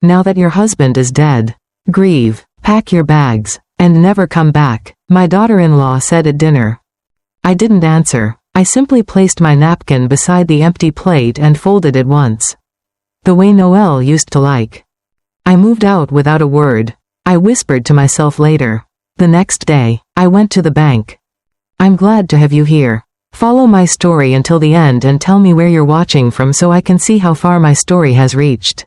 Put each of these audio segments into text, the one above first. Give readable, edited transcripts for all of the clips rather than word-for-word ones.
now that your husband is dead. Grieve, pack your bags, and never come back, my daughter-in-law said at dinner. I didn't answer. I simply placed my napkin beside the empty plate and folded it once. The way Noelle used to like. I moved out without a word. I whispered to myself later. The next day, I went to the bank. I'm glad to have you here. Follow my story until the end and tell me where you're watching from so I can see how far my story has reached.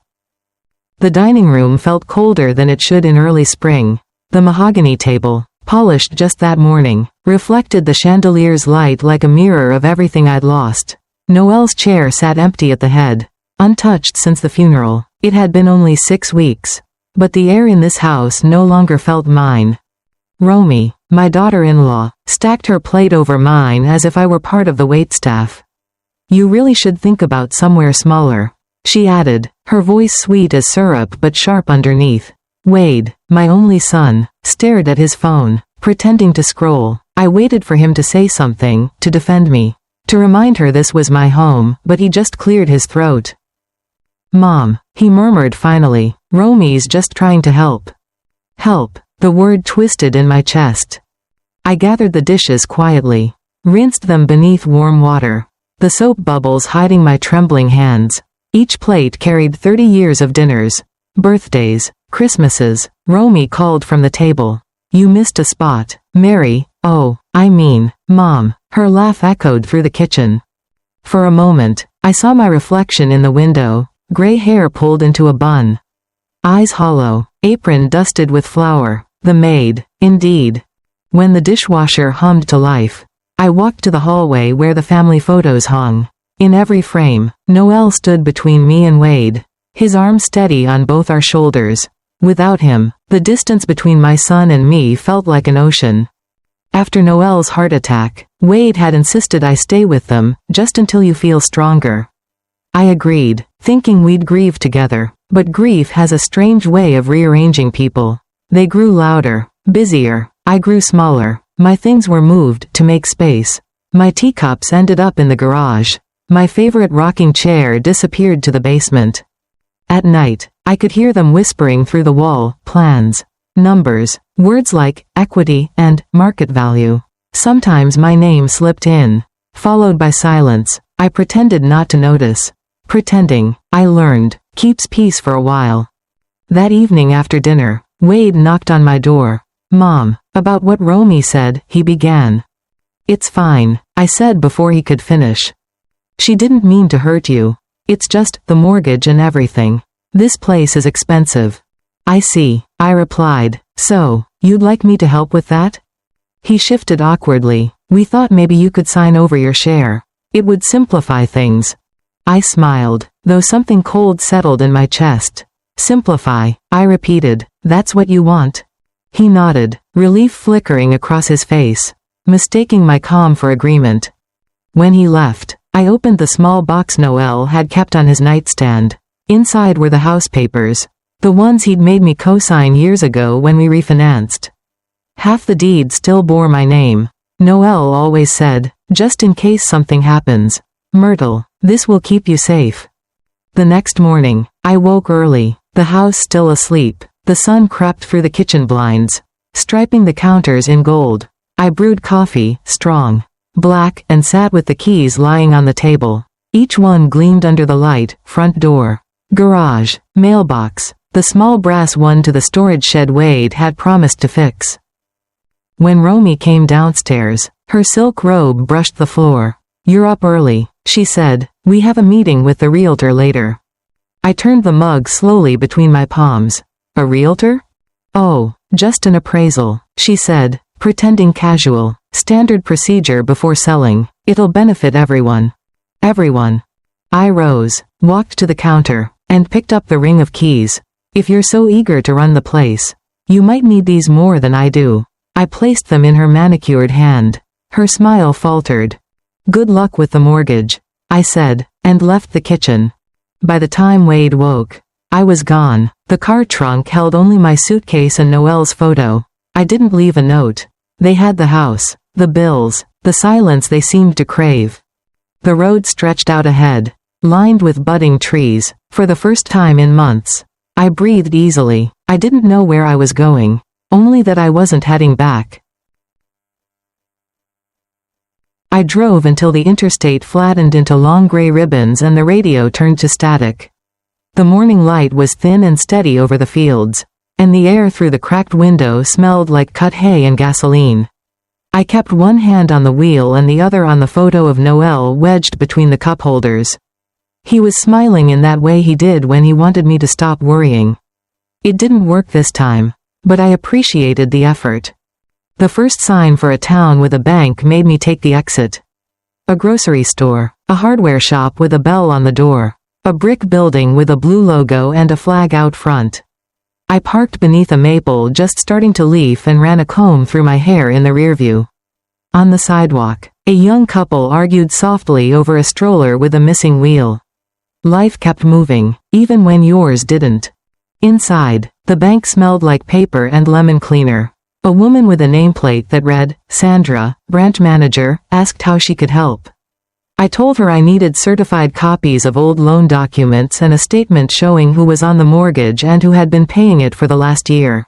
The dining room felt colder than it should in early spring. The mahogany table, polished just that morning, reflected the chandelier's light like a mirror of everything I'd lost. Noelle's chair sat empty at the head, untouched since the funeral. It had been only 6 weeks. But the air in this house no longer felt mine. Romy, my daughter-in-law, stacked her plate over mine as if I were part of the waitstaff. You really should think about somewhere smaller, she added, her voice sweet as syrup but sharp underneath. Wade, my only son, stared at his phone, pretending to scroll. I waited for him to say something, to defend me, to remind her this was my home, but he just cleared his throat. Mom, he murmured finally, Romy's just trying to help. Help, the word twisted in my chest. I gathered the dishes quietly, rinsed them beneath warm water, the soap bubbles hiding my trembling hands. Each plate carried 30 years of dinners, birthdays, Christmases. Romy called from the table. You missed a spot, Mary. Oh, I mean, Mom. Her laugh echoed through the kitchen. For a moment, I saw my reflection in the window, gray hair pulled into a bun. Eyes hollow, apron dusted with flour. The maid, indeed. When the dishwasher hummed to life, I walked to the hallway where the family photos hung. In every frame, Noelle stood between me and Wade, his arm steady on both our shoulders. Without him, the distance between my son and me felt like an ocean. After Noelle's heart attack, Wade had insisted I stay with them, just until you feel stronger. I agreed, thinking we'd grieve together, but grief has a strange way of rearranging people. They grew louder, busier, I grew smaller, my things were moved to make space. My teacups ended up in the garage. My favorite rocking chair disappeared to the basement. At night, I could hear them whispering through the wall, plans, numbers, words like equity and market value. Sometimes my name slipped in, followed by silence. I pretended not to notice. Pretending, I learned, keeps peace for a while. That evening after dinner, Wade knocked on my door. Mom, about what Romy said, he began. It's fine, I said before he could finish. She didn't mean to hurt you. It's just the mortgage and everything. This place is expensive. I see, I replied. So, you'd like me to help with that? He shifted awkwardly. We thought maybe you could sign over your share. It would simplify things. I smiled, though something cold settled in my chest. Simplify, I repeated. That's what you want? He nodded, relief flickering across his face, mistaking my calm for agreement. When he left, I opened the small box Noelle had kept on his nightstand. Inside were the house papers, the ones he'd made me co-sign years ago when we refinanced. Half the deed still bore my name. Noelle always said, just in case something happens. Myrtle, this will keep you safe. The next morning, I woke early, the house still asleep. The sun crept through the kitchen blinds, striping the counters in gold. I brewed coffee, strong, black, and sat with the keys lying on the table. Each one gleamed under the light. Front door, garage, mailbox, the small brass one to the storage shed Wade had promised to fix. When Romy came downstairs, her silk robe brushed the floor. You're up early, she said. We have a meeting with the realtor later. I turned the mug slowly between my palms. A realtor? Oh, just an appraisal, she said, pretending casual. Standard procedure before selling. It'll benefit everyone. Everyone. I rose, walked to the counter, and picked up the ring of keys. If you're so eager to run the place, you might need these more than I do. I placed them in her manicured hand. Her smile faltered. Good luck with the mortgage, I said, and left the kitchen. By the time Wade woke, I was gone. The car trunk held only my suitcase and Noelle's photo. I didn't leave a note. They had the house, the bills, the silence they seemed to crave. The road stretched out ahead, lined with budding trees. For the first time in months, I breathed easily. I didn't know where I was going, only that I wasn't heading back. I drove until the interstate flattened into long gray ribbons and the radio turned to static. The morning light was thin and steady over the fields, and the air through the cracked window smelled like cut hay and gasoline. I kept one hand on the wheel and the other on the photo of Noel wedged between the cup holders. He was smiling in that way he did when he wanted me to stop worrying. It didn't work this time, but I appreciated the effort. The first sign for a town with a bank made me take the exit. A grocery store, a hardware shop with a bell on the door, a brick building with a blue logo and a flag out front. I parked beneath a maple just starting to leaf and ran a comb through my hair in the rearview. On the sidewalk, a young couple argued softly over a stroller with a missing wheel. Life kept moving, even when yours didn't. Inside, the bank smelled like paper and lemon cleaner. A woman with a nameplate that read, Sandra, branch manager, asked how she could help. I told her I needed certified copies of old loan documents and a statement showing who was on the mortgage and who had been paying it for the last year.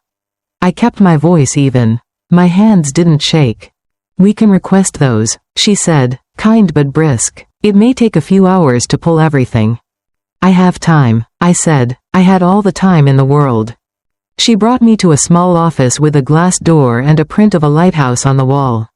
I kept my voice even. My hands didn't shake. We can request those, she said, kind but brisk. It may take a few hours to pull everything. I have time, I said. I had all the time in the world. She brought me to a small office with a glass door and a print of a lighthouse on the wall.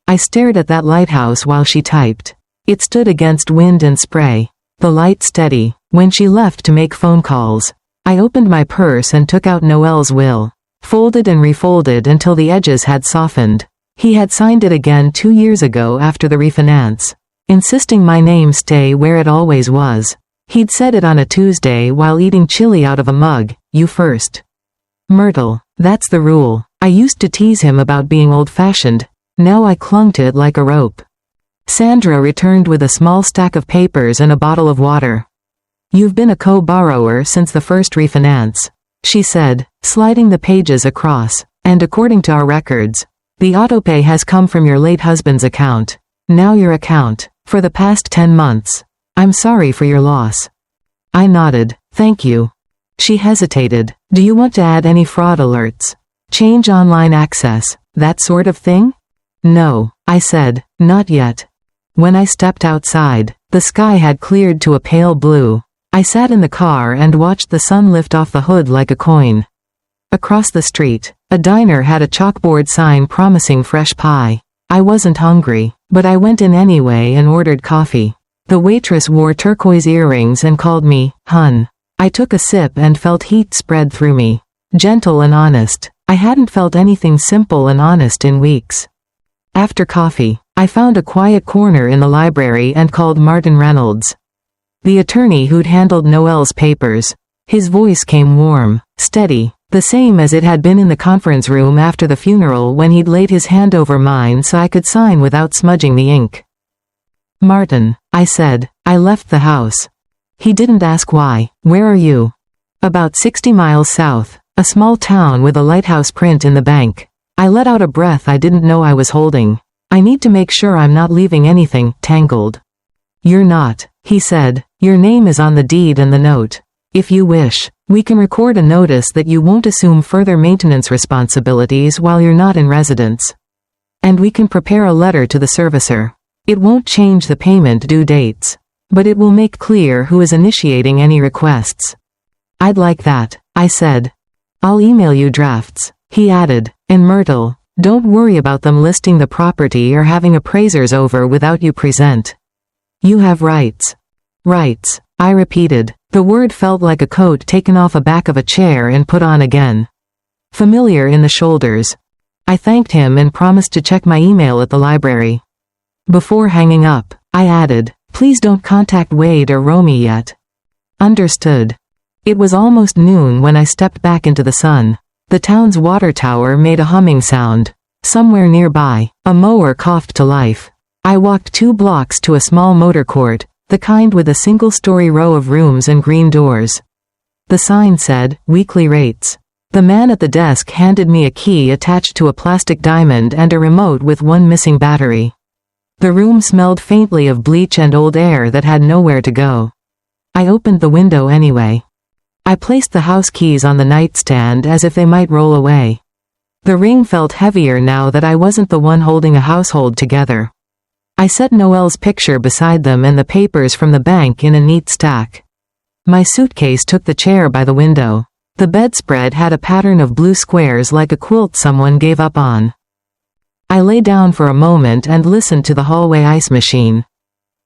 I stared at that lighthouse while she typed. It stood against wind and spray, the light steady. When she left to make phone calls, I opened my purse and took out Noel's will, folded and refolded until the edges had softened. He had signed it again 2 years ago after the refinance, insisting my name stay where it always was. He'd said it on a Tuesday while eating chili out of a mug, you first. Myrtle, that's the rule. I used to tease him about being old-fashioned. Now I clung to it like a rope. Sandra returned with a small stack of papers and a bottle of water. You've been a co-borrower since the first refinance, she said, sliding the pages across, and according to our records, the autopay has come from your late husband's account. Now your account, for the past 10 months. I'm sorry for your loss. I nodded, thank you. She hesitated. Do you want to add any fraud alerts? Change online access, that sort of thing? No, I said, not yet. When I stepped outside, the sky had cleared to a pale blue. I sat in the car and watched the sun lift off the hood like a coin. Across the street, a diner had a chalkboard sign promising fresh pie. I wasn't hungry, but I went in anyway and ordered coffee. The waitress wore turquoise earrings and called me, hun. I took a sip and felt heat spread through me. Gentle and honest. I hadn't felt anything simple and honest in weeks. After coffee, I found a quiet corner in the library and called Martin Reynolds, the attorney who'd handled Noel's papers. His voice came warm, steady, the same as it had been in the conference room after the funeral when he'd laid his hand over mine so I could sign without smudging the ink. Martin, I said, I left the house. He didn't ask why. Where are you? About 60 miles south, a small town with a lighthouse print in the bank. I let out a breath I didn't know I was holding. I need to make sure I'm not leaving anything tangled. You're not, he said. Your name is on the deed and the note. If you wish, we can record a notice that you won't assume further maintenance responsibilities while you're not in residence. And we can prepare a letter to the servicer. It won't change the payment due dates, but it will make clear who is initiating any requests. I'd like that, I said. I'll email you drafts, he added. And Myrtle, don't worry about them listing the property or having appraisers over without you present. You have rights. Rights, I repeated. The word felt like a coat taken off the back of a chair and put on again. Familiar in the shoulders. I thanked him and promised to check my email at the library. Before hanging up, I added, please don't contact Wade or Romy yet. Understood. It was almost noon when I stepped back into the sun. The town's water tower made a humming sound. Somewhere nearby, a mower coughed to life. I walked 2 blocks to a small motor court, the kind with a single-story row of rooms and green doors. The sign said, weekly rates. The man at the desk handed me a key attached to a plastic diamond and a remote with one missing battery. The room smelled faintly of bleach and old air that had nowhere to go. I opened the window anyway. I placed the house keys on the nightstand as if they might roll away. The ring felt heavier now that I wasn't the one holding a household together. I set Noelle's picture beside them and the papers from the bank in a neat stack. My suitcase took the chair by the window. The bedspread had a pattern of blue squares like a quilt someone gave up on. I lay down for a moment and listened to the hallway ice machine.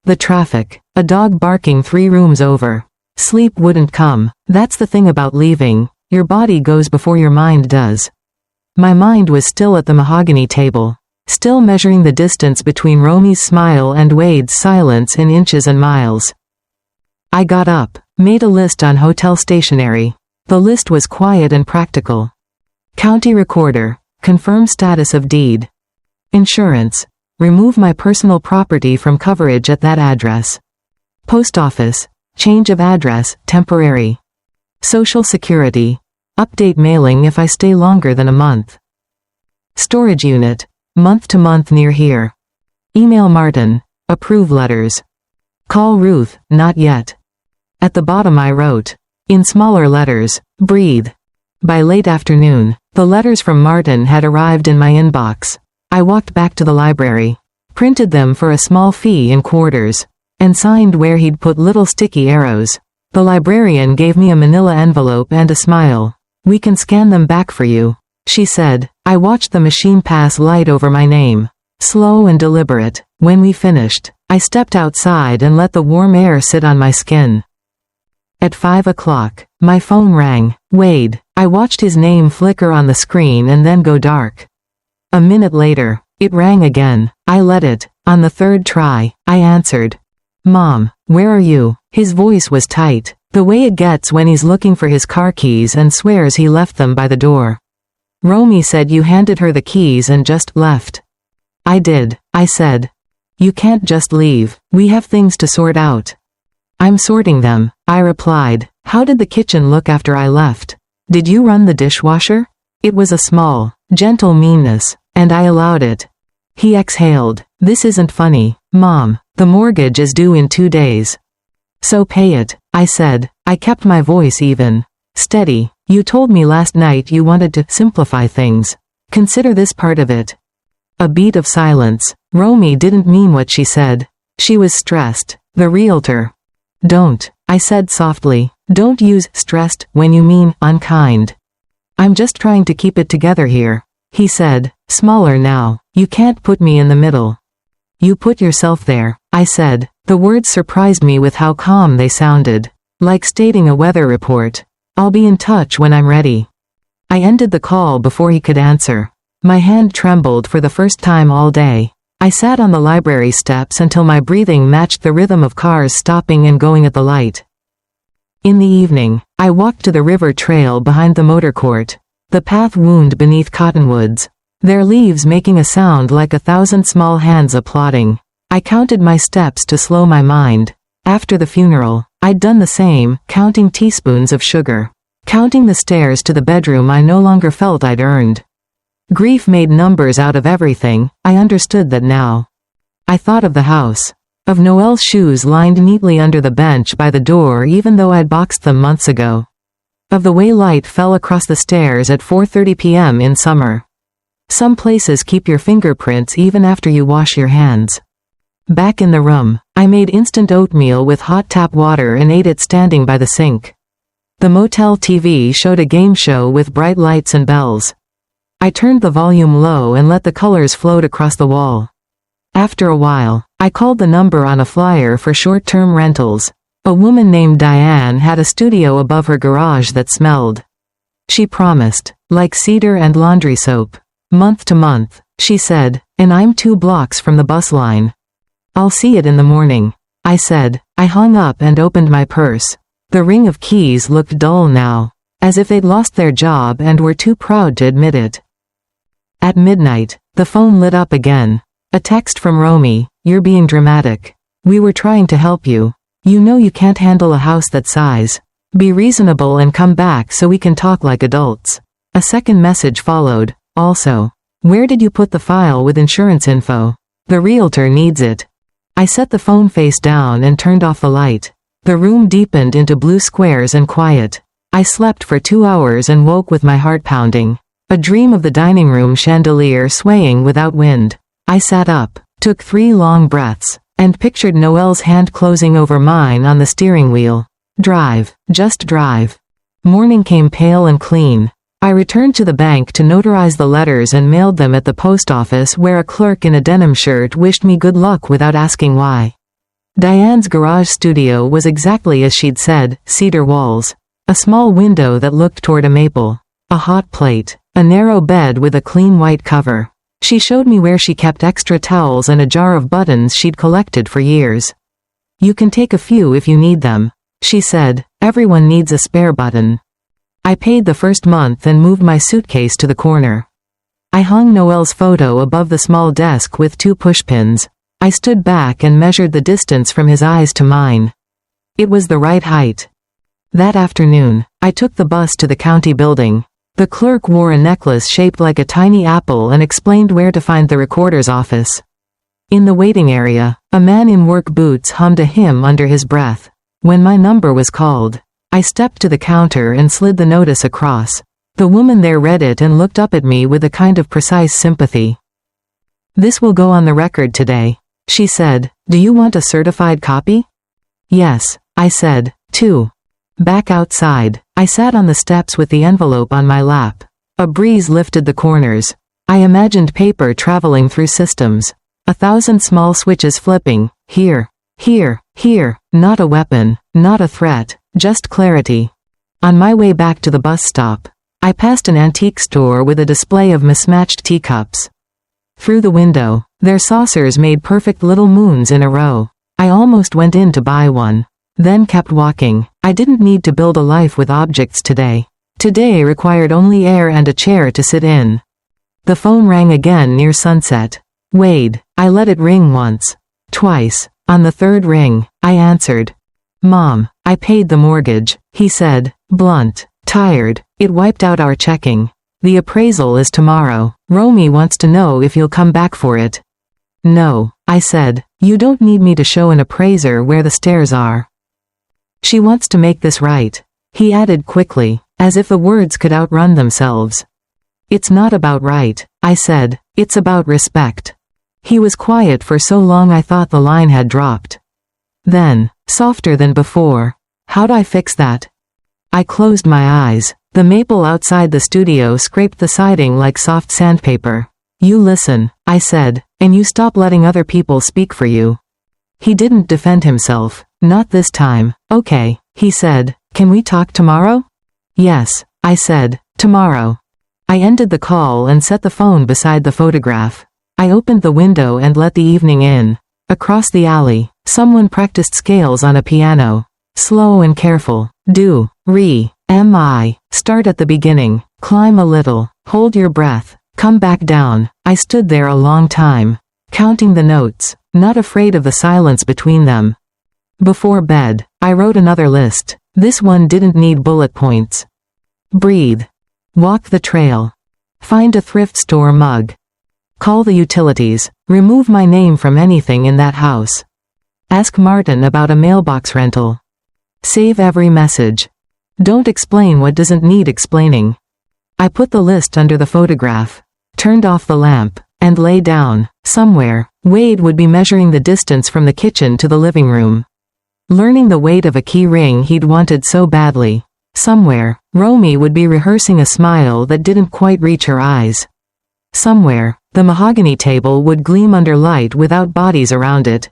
The traffic. A dog barking 3 rooms over. Sleep wouldn't come. That's the thing about leaving. Your body goes before your mind does. My mind was still at the mahogany table, still measuring the distance between Romy's smile and Wade's silence in inches and miles. I got up, made a list on hotel stationery. The list was quiet and practical. County recorder, confirm status of deed. Insurance, remove my personal property from coverage at that address. Post office, change of address, temporary. Social Security, update mailing if I stay longer than a month. Storage unit, month to month near here. Email Martin, approve letters. Call Ruth, not yet. At the bottom I wrote, in smaller letters, breathe. By late afternoon, the letters from Martin had arrived in my inbox. I walked back to the library, printed them for a small fee in quarters, and signed where he'd put little sticky arrows. The librarian gave me a manila envelope and a smile. We can scan them back for you, she said. I watched the machine pass light over my name. Slow and deliberate. When we finished, I stepped outside and let the warm air sit on my skin. At 5 o'clock, my phone rang. Wade. I watched his name flicker on the screen and then go dark. A minute later, it rang again. I let it. On the 3rd try, I answered. Mom, where are you? His voice was tight, the way it gets when he's looking for his car keys and swears he left them by the door. Romy said you handed her the keys and just left. I did, I said. You can't just leave. We have things to sort out. I'm sorting them, I replied. How did the kitchen look after I left? Did you run the dishwasher? It was a small, gentle meanness, and I allowed it. He exhaled. This isn't funny, Mom. The mortgage is due in 2 days. So pay it, I said. I kept my voice even. Steady. You told me last night you wanted to simplify things. Consider this part of it. A beat of silence. Romy didn't mean what she said. She was stressed. The realtor. Don't, I said softly. Don't use stressed when you mean unkind. I'm just trying to keep it together here, he said, smaller now. You can't put me in the middle. You put yourself there, I said. The words surprised me with how calm they sounded. Like stating a weather report. I'll be in touch when I'm ready. I ended the call before he could answer. My hand trembled for the first time all day. I sat on the library steps until my breathing matched the rhythm of cars stopping and going at the light. In the evening, I walked to the river trail behind the motor court. The path wound beneath cottonwoods, their leaves making a sound like 1,000 small hands applauding. I counted my steps to slow my mind. After the funeral, I'd done the same, counting teaspoons of sugar. Counting the stairs to the bedroom I no longer felt I'd earned. Grief made numbers out of everything. I understood that now. I thought of the house. Of Noelle's shoes lined neatly under the bench by the door even though I'd boxed them months ago. Of the way light fell across the stairs at 4:30 p.m. in summer. Some places keep your fingerprints even after you wash your hands. Back in the room, I made instant oatmeal with hot tap water and ate it standing by the sink. The motel TV showed a game show with bright lights and bells. I turned the volume low and let the colors float across the wall. After a while, I called the number on a flyer for short-term rentals. A woman named Diane had a studio above her garage that smelled. She promised, like cedar and laundry soap. Month to month, she said, and I'm 2 blocks from the bus line. I'll see it in the morning, I said. I hung up and opened my purse. The ring of keys looked dull now, as if they'd lost their job and were too proud to admit it. At midnight, the phone lit up again. A text from Romy, you're being dramatic. We were trying to help you. You know you can't handle a house that size. Be reasonable and come back so we can talk like adults. A second message followed. Also, where did you put the file with insurance info? The realtor needs it. I set the phone face down and turned off the light. The room deepened into blue squares and quiet. I slept for 2 hours and woke with my heart pounding. A dream of the dining room chandelier swaying without wind. I sat up, took 3 long breaths, and pictured Noelle's hand closing over mine on the steering wheel. Drive, just drive. Morning came pale and clean. I returned to the bank to notarize the letters and mailed them at the post office, where a clerk in a denim shirt wished me good luck without asking why. Diane's garage studio was exactly as she'd said, cedar walls. A small window that looked toward a maple. A hot plate. A narrow bed with a clean white cover. She showed me where she kept extra towels and a jar of buttons she'd collected for years. You can take a few if you need them, she said. Everyone needs a spare button. I paid the first month and moved my suitcase to the corner. I hung Noelle's photo above the small desk with 2 pushpins. I stood back and measured the distance from his eyes to mine. It was the right height. That afternoon, I took the bus to the county building. The clerk wore a necklace shaped like a tiny apple and explained where to find the recorder's office. In the waiting area, a man in work boots hummed a hymn under his breath. When my number was called, I stepped to the counter and slid the notice across. The woman there read it and looked up at me with a kind of precise sympathy. "This will go on the record today," she said. "Do you want a certified copy?" "Yes," I said. 2. Back outside, I sat on the steps with the envelope on my lap. A breeze lifted the corners. I imagined paper traveling through systems. 1,000 small switches flipping. Here, here, here. Not a weapon, not a threat, just clarity. On my way back to the bus stop, I passed an antique store with a display of mismatched teacups. Through the window, their saucers made perfect little moons in a row. I almost went in to buy one. Then kept walking. I didn't need to build a life with objects today. Today required only air and a chair to sit in. The phone rang again near sunset. Wade. I let it ring once. Twice. On the 3rd ring, I answered. "Mom, I paid the mortgage," he said, blunt, tired. "It wiped out our checking. The appraisal is tomorrow. Romy wants to know if you'll come back for it." "No," I said. "You don't need me to show an appraiser where the stairs are. She wants to make this right," he added quickly, as if the words could outrun themselves. "It's not about right," I said. "It's about respect." He was quiet for so long I thought the line had dropped. Then, softer than before, "How'd I fix that?" I closed my eyes. The maple outside the studio scraped the siding like soft sandpaper. "You listen," I said, "and you stop letting other people speak for you." He didn't defend himself. "Not this time." "Okay," he said. "Can we talk tomorrow?" "Yes," I said. "Tomorrow." I ended the call and set the phone beside the photograph. I opened the window and let the evening in. Across the alley, someone practiced scales on a piano. Slow and careful. Do, re, mi. Start at the beginning. Climb a little. Hold your breath. Come back down. I stood there a long time, counting the notes, not afraid of the silence between them. Before bed, I wrote another list. This one didn't need bullet points. Breathe. Walk the trail. Find a thrift store mug. Call the utilities. Remove my name from anything in that house. Ask Martin about a mailbox rental. Save every message. Don't explain what doesn't need explaining. I put the list under the photograph, turned off the lamp, and lay down. Somewhere, Wade would be measuring the distance from the kitchen to the living room. Learning the weight of a key ring he'd wanted so badly. Somewhere, Romy would be rehearsing a smile that didn't quite reach her eyes. Somewhere, the mahogany table would gleam under light without bodies around it.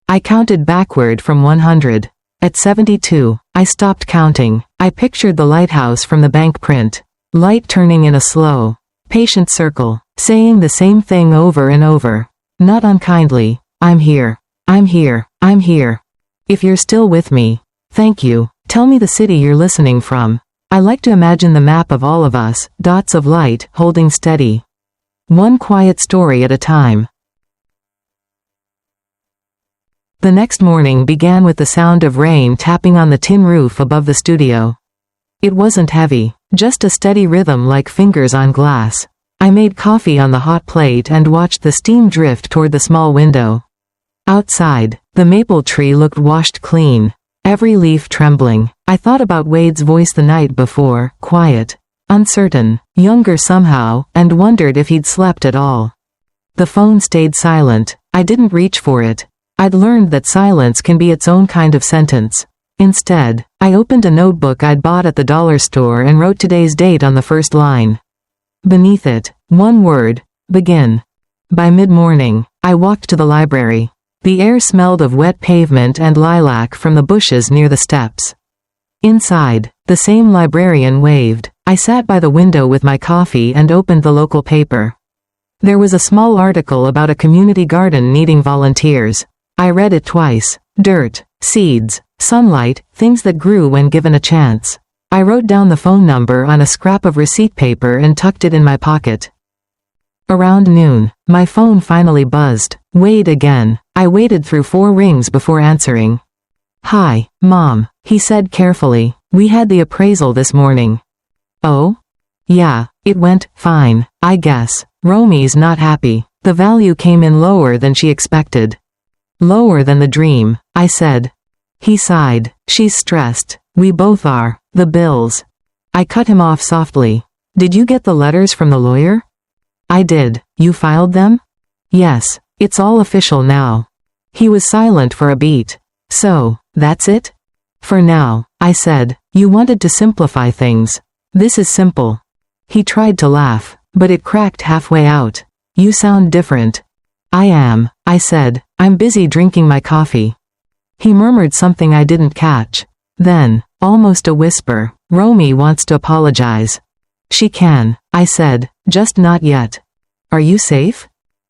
I counted backward from 100. At 72, I stopped counting. I pictured the lighthouse from the bank print. Light turning in a slow, patient circle, saying the same thing over and over. Not unkindly, "I'm here. I'm here. I'm here. If you're still with me, thank you. Tell me the city you're listening from." I like to imagine the map of all of us, dots of light, holding steady. One quiet story at a time. The next morning began with the sound of rain tapping on the tin roof above the studio. It wasn't heavy, just a steady rhythm like fingers on glass. I made coffee on the hot plate and watched the steam drift toward the small window. Outside, the maple tree looked washed clean. every leaf trembling. I thought about Wade's voice the night before, quiet, uncertain, younger somehow, and wondered if he'd slept at all. The phone stayed silent. I didn't reach for it. I'd learned that silence can be its own kind of sentence. Instead, I opened a notebook I'd bought at the dollar store and wrote today's date on the first line. Beneath it, one word, begin. By mid-morning, I walked to the library. The air smelled of wet pavement and lilac from the bushes near the steps. Inside, the same librarian waved. I sat by the window with my coffee and opened the local paper. There was a small article about a community garden needing volunteers. I read it twice. Dirt, seeds, sunlight, things that grew when given a chance. I wrote down the phone number on a scrap of receipt paper and tucked it in my pocket. Around noon, my phone finally buzzed. Wade again. I waited through 4 rings before answering. Hi, Mom, he said carefully. We had the appraisal this morning. Oh? Yeah, it went fine, I guess. Romy's not happy. The value came in lower than she expected. Lower than the dream, I said. He sighed. She's stressed. We both are. The bills. I cut him off softly. Did you get the letters from the lawyer? I did. You filed them? Yes, it's all official now. He was silent for a beat. So, that's it? For now, I said. You wanted to simplify things. This is simple. He tried to laugh, but it cracked halfway out. You sound different. I am, I said. I'm busy drinking my coffee. He murmured something I didn't catch. Then, almost a whisper, Romy wants to apologize. She can, I said, just not yet. Are you safe?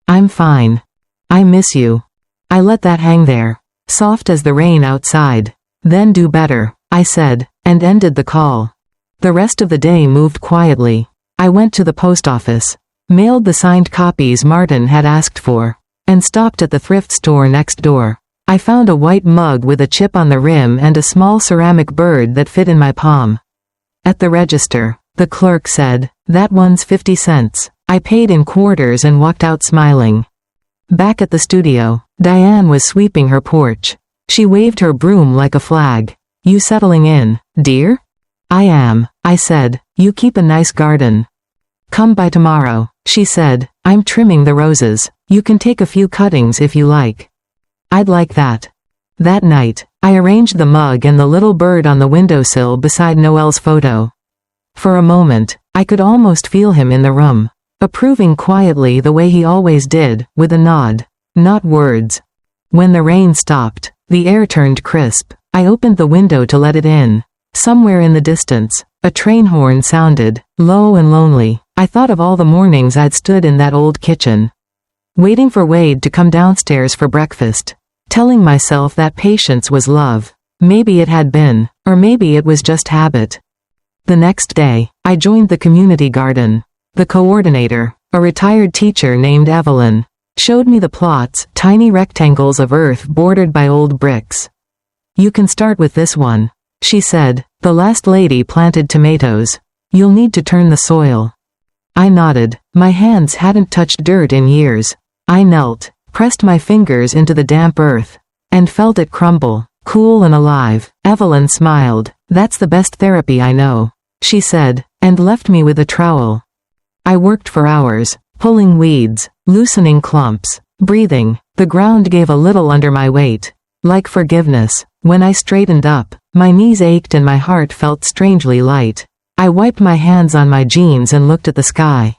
I'm fine. I miss you. I let that hang there, soft as the rain outside. Then do better, I said, and ended the call. The rest of the day moved quietly. I went to the post office, mailed the signed copies Martin had asked for, and stopped at the thrift store next door. I found a white mug with a chip on the rim and a small ceramic bird that fit in my palm. At the register, the clerk said, "That one's 50 cents. I paid in quarters and walked out smiling. Back at the studio, Diane was sweeping her porch. She waved her broom like a flag. You settling in, dear? I am, I said. You keep a nice garden. Come by tomorrow, she said. I'm trimming the roses. You can take a few cuttings if you like. I'd like that. That night, I arranged the mug and the little bird on the windowsill beside Noel's photo. For a moment, I could almost feel him in the room, approving quietly the way he always did, with a nod. Not words. When the rain stopped, the air turned crisp. I opened the window to let it in. Somewhere in the distance, a train horn sounded, low and lonely. I thought of all the mornings I'd stood in that old kitchen, waiting for Wade to come downstairs for breakfast, telling myself that patience was love. Maybe it had been, or maybe it was just habit. The next day, I joined the community garden. The coordinator, a retired teacher named Evelyn, showed me the plots, tiny rectangles of earth bordered by old bricks. You can start with this one, she said. The last lady planted tomatoes. You'll need to turn the soil. I nodded. My hands hadn't touched dirt in years. I knelt, pressed my fingers into the damp earth, and felt it crumble, cool and alive. Evelyn smiled. That's the best therapy I know, she said, and left me with a trowel. I worked for hours, pulling weeds, loosening clumps, breathing. The ground gave a little under my weight. Like forgiveness. When I straightened up, my knees ached and my heart felt strangely light. I wiped my hands on my jeans and looked at the sky.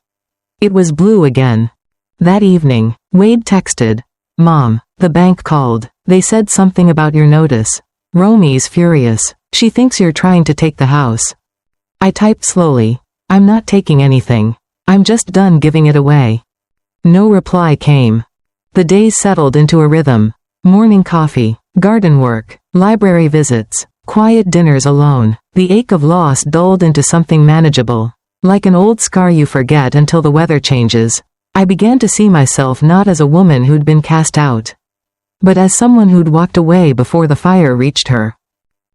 It was blue again. That evening, Wade texted, "Mom, the bank called. They said something about your notice. Romy's furious. She thinks you're trying to take the house." I typed slowly. I'm not taking anything. I'm just done giving it away. No reply came. The days settled into a rhythm. Morning coffee, garden work, library visits, quiet dinners alone. The ache of loss dulled into something manageable. Like an old scar you forget until the weather changes. I began to see myself not as a woman who'd been cast out, but as someone who'd walked away before the fire reached her.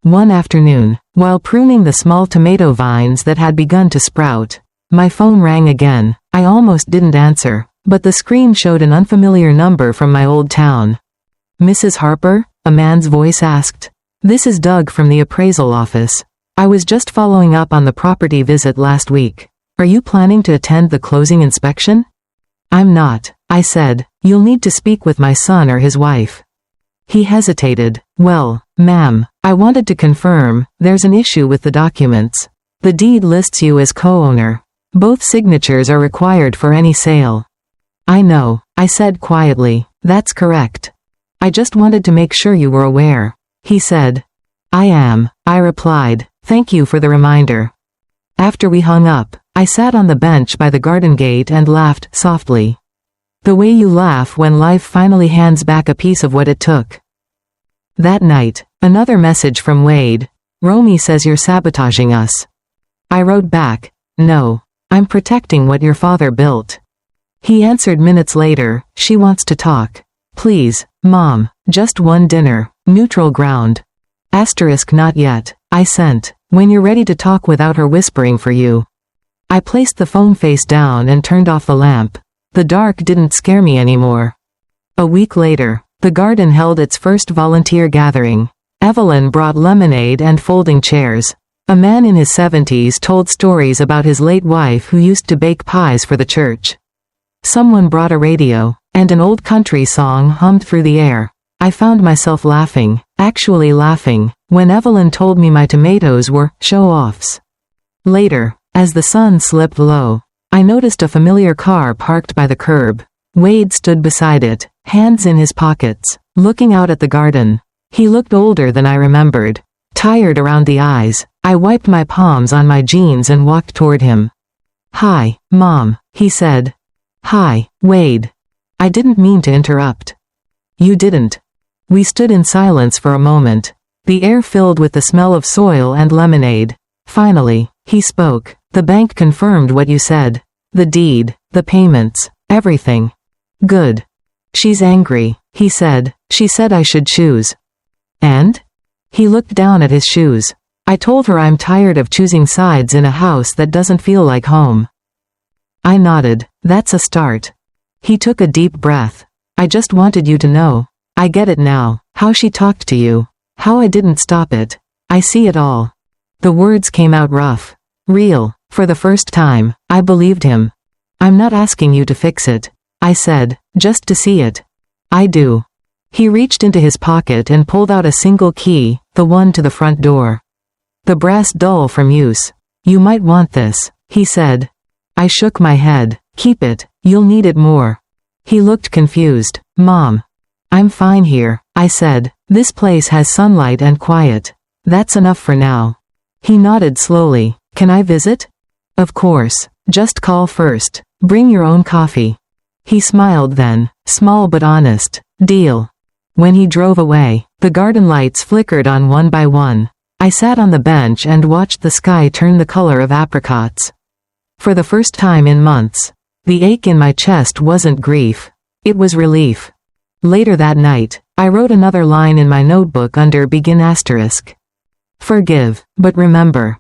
One afternoon, while pruning the small tomato vines that had begun to sprout, my phone rang again. I almost didn't answer, but the screen showed an unfamiliar number from my old town. "Mrs. Harper?" a man's voice asked. This is Doug from the appraisal office. I was just following up on the property visit last week. Are you planning to attend the closing inspection? I'm not, I said. You'll need to speak with my son or his wife. He hesitated. Well, ma'am, I wanted to confirm, there's an issue with the documents. The deed lists you as co-owner. Both signatures are required for any sale. I know, I said quietly. That's correct. I just wanted to make sure you were aware. He said. I am, I replied. Thank you for the reminder. After we hung up, I sat on the bench by the garden gate and laughed softly. The way you laugh when life finally hands back a piece of what it took. That night, another message from Wade. Romy says you're sabotaging us. I wrote back, no, I'm protecting what your father built. He answered minutes later, she wants to talk. Please, Mom, just one dinner, neutral ground. Asterisk not yet, I sent. When you're ready to talk without her whispering for you. I placed the phone face down and turned off the lamp. The dark didn't scare me anymore. A week later, the garden held its first volunteer gathering. Evelyn brought lemonade and folding chairs. A man in his 70s told stories about his late wife who used to bake pies for the church. Someone brought a radio, and an old country song hummed through the air. I found myself laughing, actually laughing, when Evelyn told me my tomatoes were show-offs. Later, as the sun slipped low, I noticed a familiar car parked by the curb. Wade stood beside it, hands in his pockets, looking out at the garden. He looked older than I remembered, tired around the eyes. I wiped my palms on my jeans and walked toward him. Hi, Mom, he said. Hi, Wade. I didn't mean to interrupt. You didn't. We stood in silence for a moment, the air filled with the smell of soil and lemonade. Finally, he spoke. The bank confirmed what you said. The deed, the payments, everything. Good. She's angry, he said. She said I should choose. And? He looked down at his shoes. I told her I'm tired of choosing sides in a house that doesn't feel like home. I nodded. That's a start. He took a deep breath. I just wanted you to know. I get it now, how she talked to you. How I didn't stop it. I see it all. The words came out rough. Real. For the first time, I believed him. I'm not asking you to fix it, I said, just to see it. I do. He reached into his pocket and pulled out a single key, the one to the front door. The brass dull from use. You might want this, he said. I shook my head. Keep it, you'll need it more. He looked confused. Mom. I'm fine here, I said. This place has sunlight and quiet. That's enough for now. He nodded slowly. Can I visit? Of course. Just call first. Bring your own coffee. He smiled then, small but honest. Deal. When he drove away, the garden lights flickered on one by one. I sat on the bench and watched the sky turn the color of apricots. For the first time in months, the ache in my chest wasn't grief. It was relief. Later that night, I wrote another line in my notebook under begin asterisk. Forgive, but remember.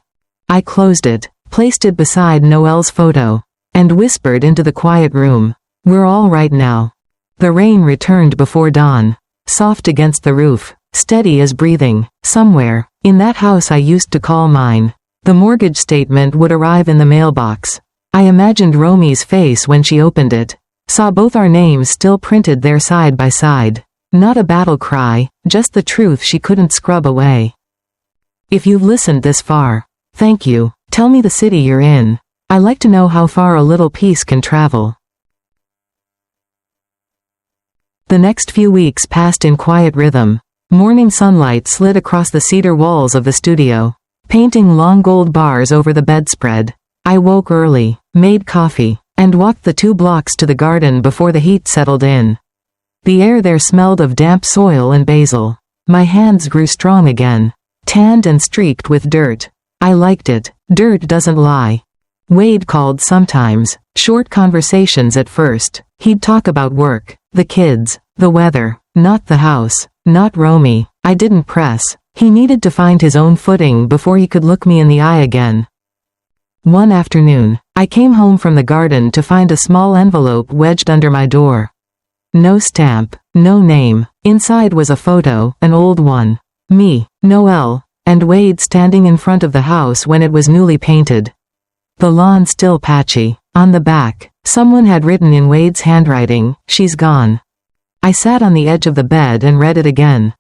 I closed it, placed it beside Noelle's photo, and whispered into the quiet room. We're all right now. The rain returned before dawn, soft against the roof, steady as breathing. Somewhere, in that house I used to call mine, the mortgage statement would arrive in the mailbox. I imagined Romy's face when she opened it, saw both our names still printed there side by side. Not a battle cry, just the truth she couldn't scrub away. If you've listened this far, thank you. Tell me the city you're in. I like to know how far a little piece can travel. The next few weeks passed in quiet rhythm. Morning sunlight slid across the cedar walls of the studio, painting long gold bars over the bedspread. I woke early, made coffee, and walked the 2 blocks to the garden before the heat settled in. The air there smelled of damp soil and basil. My hands grew strong again, tanned and streaked with dirt. I liked it. Dirt doesn't lie. Wade called sometimes, short conversations at first. He'd talk about work, the kids, the weather, not the house, not Romy. I didn't press. He needed to find his own footing before he could look me in the eye again. One afternoon, I came home from the garden to find a small envelope wedged under my door. No stamp, no name. Inside was a photo, an old one. Me, Noel, and Wade standing in front of the house when it was newly painted. The lawn still patchy. On the back, someone had written in Wade's handwriting, "She's gone." I sat on the edge of the bed and read it again.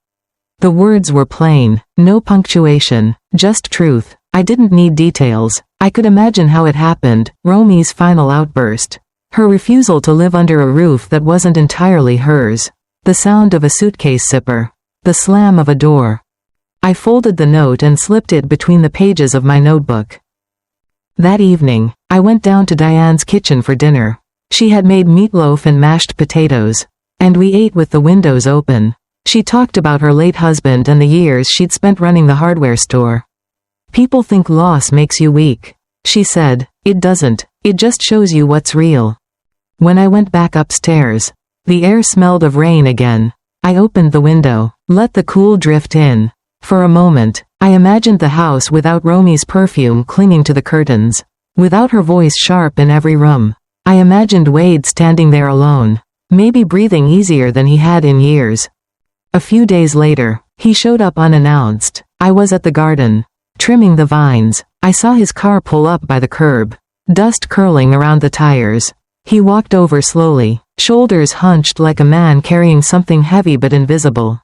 The words were plain, no punctuation, just truth. I didn't need details. I could imagine how it happened, Romy's final outburst. Her refusal to live under a roof that wasn't entirely hers. The sound of a suitcase zipper. The slam of a door. I folded the note and slipped it between the pages of my notebook. That evening, I went down to Diane's kitchen for dinner. She had made meatloaf and mashed potatoes. And we ate with the windows open. She talked about her late husband and the years she'd spent running the hardware store. "People think loss makes you weak," she said. "It doesn't, it just shows you what's real." When I went back upstairs, the air smelled of rain again. I opened the window, let the cool drift in. For a moment, I imagined the house without Romy's perfume clinging to the curtains. Without her voice sharp in every room. I imagined Wade standing there alone. Maybe breathing easier than he had in years. A few days later, he showed up unannounced. I was at the garden, trimming the vines. I saw his car pull up by the curb, dust curling around the tires. He walked over slowly, shoulders hunched like a man carrying something heavy but invisible.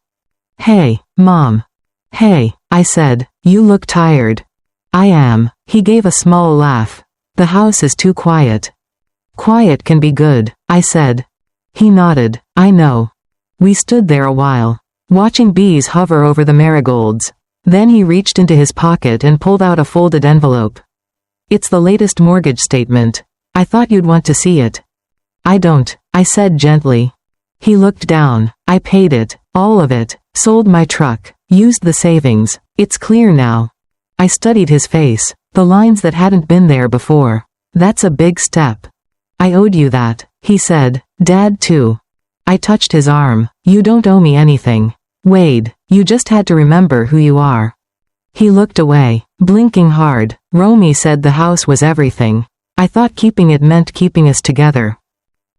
"Hey, Mom." "Hey," I said, "you look tired." "I am." He gave a small laugh. "The house is too quiet." "Quiet can be good," I said. He nodded. "I know." We stood there a while, watching bees hover over the marigolds. Then he reached into his pocket and pulled out a folded envelope. "It's the latest mortgage statement. I thought you'd want to see it." "I don't," I said gently. He looked down. "I paid it. All of it. Sold my truck. Used the savings. It's clear now." I studied his face. The lines that hadn't been there before. "That's a big step." "I owed you that," he said. "Dad too." I touched his arm. "You don't owe me anything. Wade, you just had to remember who you are." He looked away, blinking hard. "Romy said the house was everything. I thought keeping it meant keeping us together."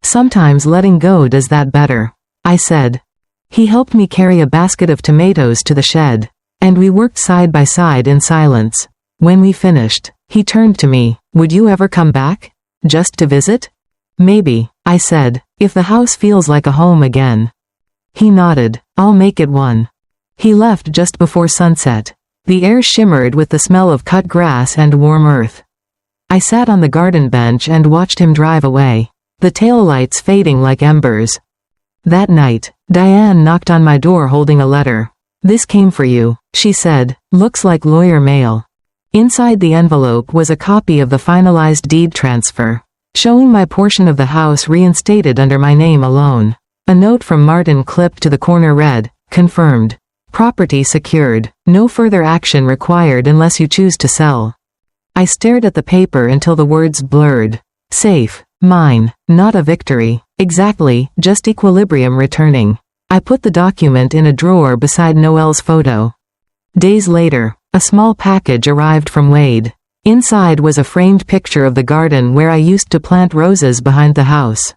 "Sometimes letting go does that better," I said. He helped me carry a basket of tomatoes to the shed, and we worked side by side in silence. When we finished, he turned to me. "Would you ever come back? Just to visit?" "Maybe," I said, "if the house feels like a home again." He nodded. "I'll make it one." He left just before sunset. The air shimmered with the smell of cut grass and warm earth. I sat on the garden bench and watched him drive away, the taillights fading like embers. That night, Diane knocked on my door holding a letter. "This came for you," she said. "Looks like lawyer mail." Inside the envelope was a copy of the finalized deed transfer, showing my portion of the house reinstated under my name alone. A note from Martin clipped to the corner read, "Confirmed. Property secured. No further action required unless you choose to sell." I stared at the paper until the words blurred. Safe. Mine. Not a victory. Exactly, just equilibrium returning. I put the document in a drawer beside Noel's photo. Days later, a small package arrived from Wade. Inside was a framed picture of the garden where I used to plant roses behind the house.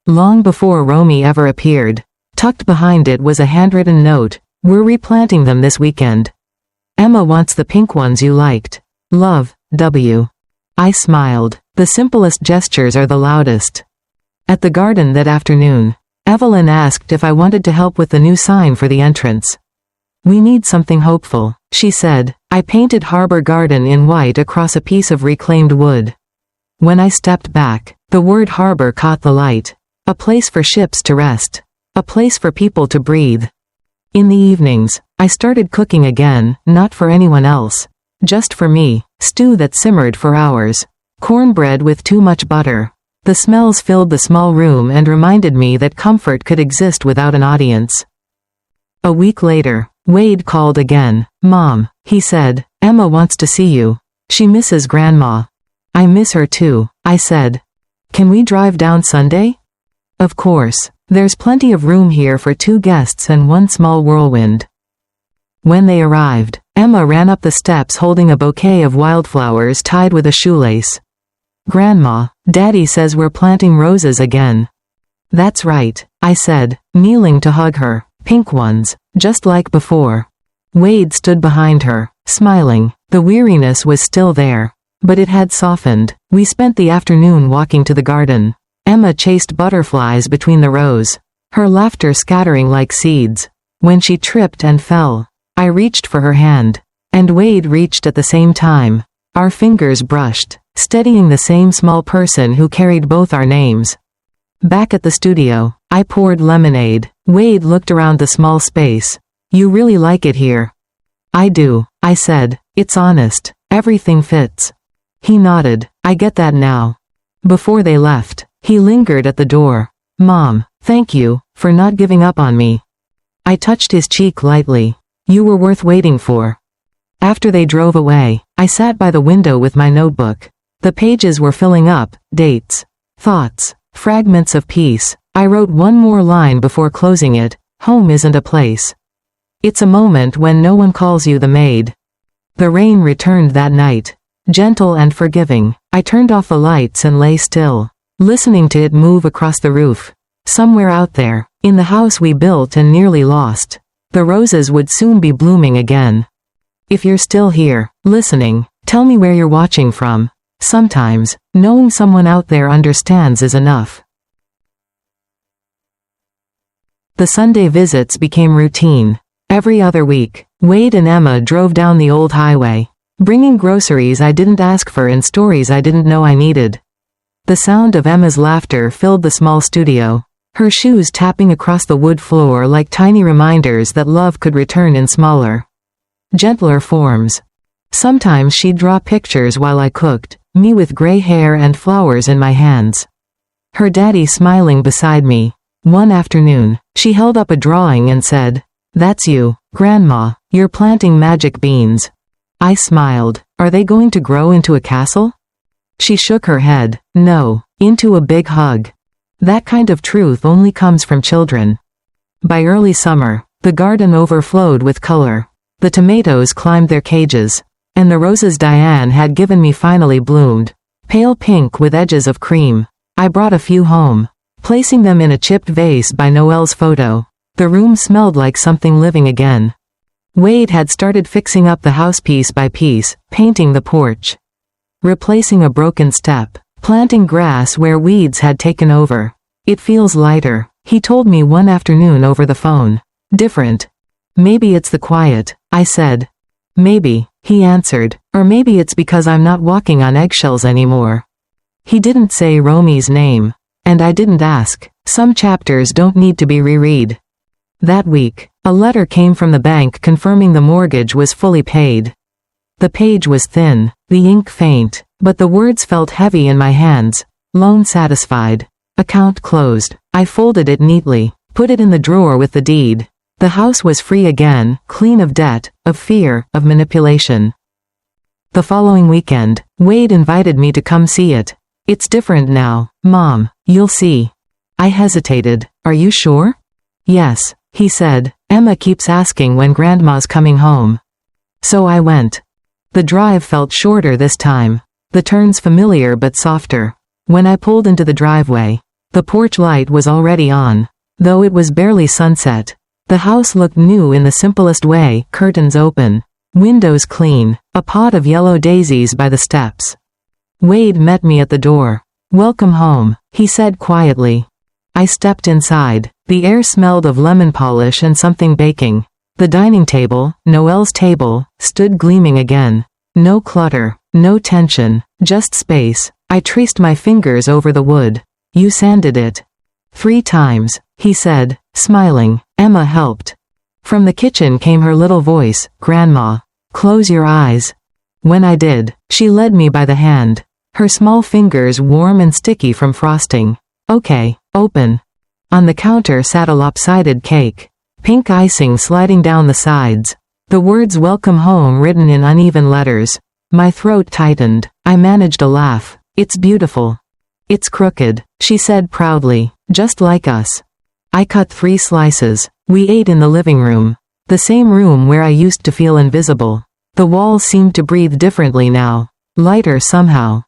Long before Romy ever appeared. Tucked behind it was a handwritten note. "We're replanting them this weekend. Emma wants the pink ones you liked. Love, W." I smiled. The simplest gestures are the loudest. At the garden that afternoon, Evelyn asked if I wanted to help with the new sign for the entrance. "We need something hopeful," she said. I painted Harbor Garden in white across a piece of reclaimed wood. When I stepped back, the word harbor caught the light. A place for ships to rest. A place for people to breathe. In the evenings, I started cooking again, not for anyone else. Just for me. Stew that simmered for hours. Cornbread with too much butter. The smells filled the small room and reminded me that comfort could exist without an audience. A week later, Wade called again. "Mom," he said, "Emma wants to see you. She misses Grandma." "I miss her too," I said. "Can we drive down Sunday?" "Of course. There's plenty of room here for 2 guests and 1 small whirlwind." When they arrived, Emma ran up the steps holding a bouquet of wildflowers tied with a shoelace. "Grandma, Daddy says we're planting roses again." "That's right," I said, kneeling to hug her. "Pink ones, just like before." Wade stood behind her, smiling. The weariness was still there, but it had softened. We spent the afternoon walking to the garden. Emma chased butterflies between the rows, her laughter scattering like seeds. When she tripped and fell, I reached for her hand, and Wade reached at the same time. Our fingers brushed, steadying the same small person who carried both our names. Back at the studio, I poured lemonade. Wade looked around the small space. You really like it here? I do, I said. It's honest. Everything fits. He nodded. I get that now. Before they left, he lingered at the door. Mom, thank you for not giving up on me. I touched his cheek lightly. You were worth waiting for. After they drove away, I sat by the window with my notebook. The pages were filling up, dates, thoughts, fragments of peace. I wrote one more line before closing it. Home isn't a place. It's a moment when no one calls you the maid. The rain returned that night, gentle and forgiving. I turned off the lights and lay still, listening to it move across the roof. Somewhere out there, in the house we built and nearly lost, the roses would soon be blooming again. If you're still here, listening, tell me where you're watching from. Sometimes, knowing someone out there understands is enough. The Sunday visits became routine. Every other week, Wade and Emma drove down the old highway, bringing groceries I didn't ask for and stories I didn't know I needed. The sound of Emma's laughter filled the small studio, her shoes tapping across the wood floor like tiny reminders that love could return in smaller, gentler forms. Sometimes she'd draw pictures while I cooked, me with gray hair and flowers in my hands, her daddy smiling beside me. One afternoon, she held up a drawing and said, "That's you, Grandma, you're planting magic beans." I smiled. Are they going to grow into a castle? She shook her head. No, into a big hug. That kind of truth only comes from children. By early summer, the garden overflowed with color. The tomatoes climbed their cages, and the roses Diane had given me finally bloomed, pale pink with edges of cream. I brought a few home, placing them in a chipped vase by Noelle's photo. The room smelled like something living again. Wade had started fixing up the house piece by piece, painting the porch, replacing a broken step, planting grass where weeds had taken over. It feels lighter, he told me one afternoon over the phone. Different. Maybe it's the quiet, I said. Maybe, he answered, or maybe it's because I'm not walking on eggshells anymore. He didn't say Romy's name, and I didn't ask. Some chapters don't need to be reread. That week, a letter came from the bank confirming the mortgage was fully paid. The page was thin, the ink faint, but the words felt heavy in my hands. Loan satisfied. Account closed. I folded it neatly, put it in the drawer with the deed. The house was free again, clean of debt, of fear, of manipulation. The following weekend, Wade invited me to come see it. It's different now, Mom, you'll see. I hesitated. Are you sure? Yes, he said. Emma keeps asking when Grandma's coming home. So I went. The drive felt shorter this time, the turns familiar but softer. When I pulled into the driveway, the porch light was already on, though it was barely sunset. The house looked new in the simplest way, curtains open, windows clean, a pot of yellow daisies by the steps. Wade met me at the door. Welcome home, he said quietly. I stepped inside. The air smelled of lemon polish and something baking. The dining table, Noelle's table, stood gleaming again. No clutter, no tension, just space. I traced my fingers over the wood. You sanded it 3 times, he said, smiling. Emma helped. From the kitchen came her little voice, Grandma, close your eyes. When I did, she led me by the hand, her small fingers warm and sticky from frosting. Okay, open. On the counter sat a lopsided cake, pink icing sliding down the sides. The words "Welcome home" written in uneven letters. My throat tightened. I managed a laugh. It's beautiful. It's crooked, she said proudly, just like us. I cut 3 slices. We ate in the living room, the same room where I used to feel invisible. The walls seemed to breathe differently now, lighter somehow.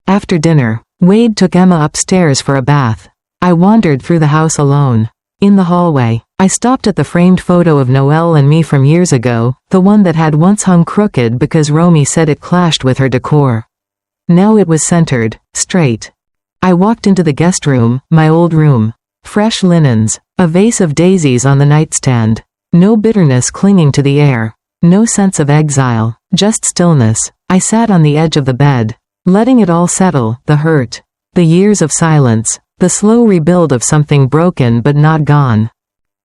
After dinner, Wade took Emma upstairs for a bath. I wandered through the house alone. In the hallway, I stopped at the framed photo of Noelle and me from years ago, the one that had once hung crooked because Romy said it clashed with her decor. Now it was centered, straight. I walked into the guest room, my old room. Fresh linens, a vase of daisies on the nightstand. No bitterness clinging to the air. No sense of exile, just stillness. I sat on the edge of the bed, letting it all settle, the hurt, the years of silence, the slow rebuild of something broken but not gone.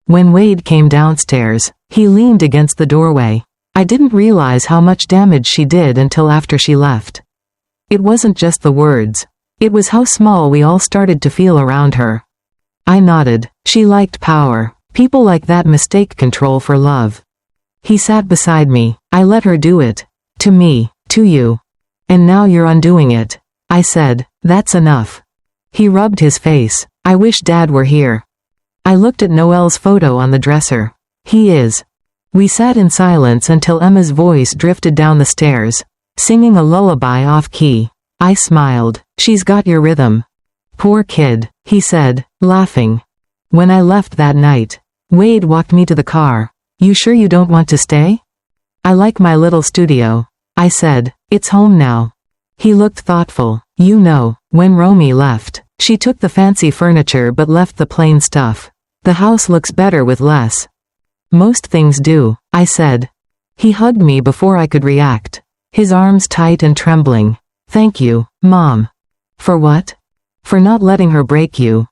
When Wade came downstairs, he leaned against the doorway. I didn't realize how much damage she did until after she left. It wasn't just the words. It was how small we all started to feel around her. I nodded. She liked power. People like that mistake control for love. He sat beside me. I let her do it. To me, to you. And now you're undoing it. I said, that's enough. He rubbed his face. I wish Dad were here. I looked at Noelle's photo on the dresser. He is. We sat in silence until Emma's voice drifted down the stairs, singing a lullaby off-key. I smiled. She's got your rhythm. Poor kid, he said, laughing. When I left that night, Wade walked me to the car. You sure you don't want to stay? I like my little studio. I said, it's home now. He looked thoughtful. You know, when Romy left, she took the fancy furniture but left the plain stuff. The house looks better with less. Most things do, I said. He hugged me before I could react, his arms tight and trembling. Thank you, Mom. For what? For not letting her break you.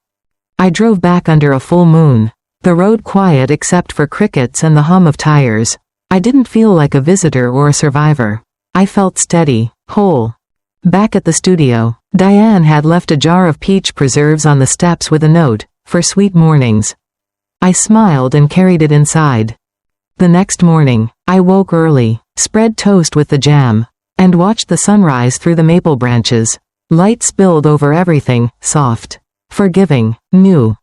I drove back under a full moon, the road quiet except for crickets and the hum of tires. I didn't feel like a visitor or a survivor. I felt steady, whole. Back at the studio, Diane had left a jar of peach preserves on the steps with a note, for sweet mornings. I smiled and carried it inside. The next morning, I woke early, spread toast with the jam, and watched the sunrise through the maple branches. Light spilled over everything, soft, forgiving, new.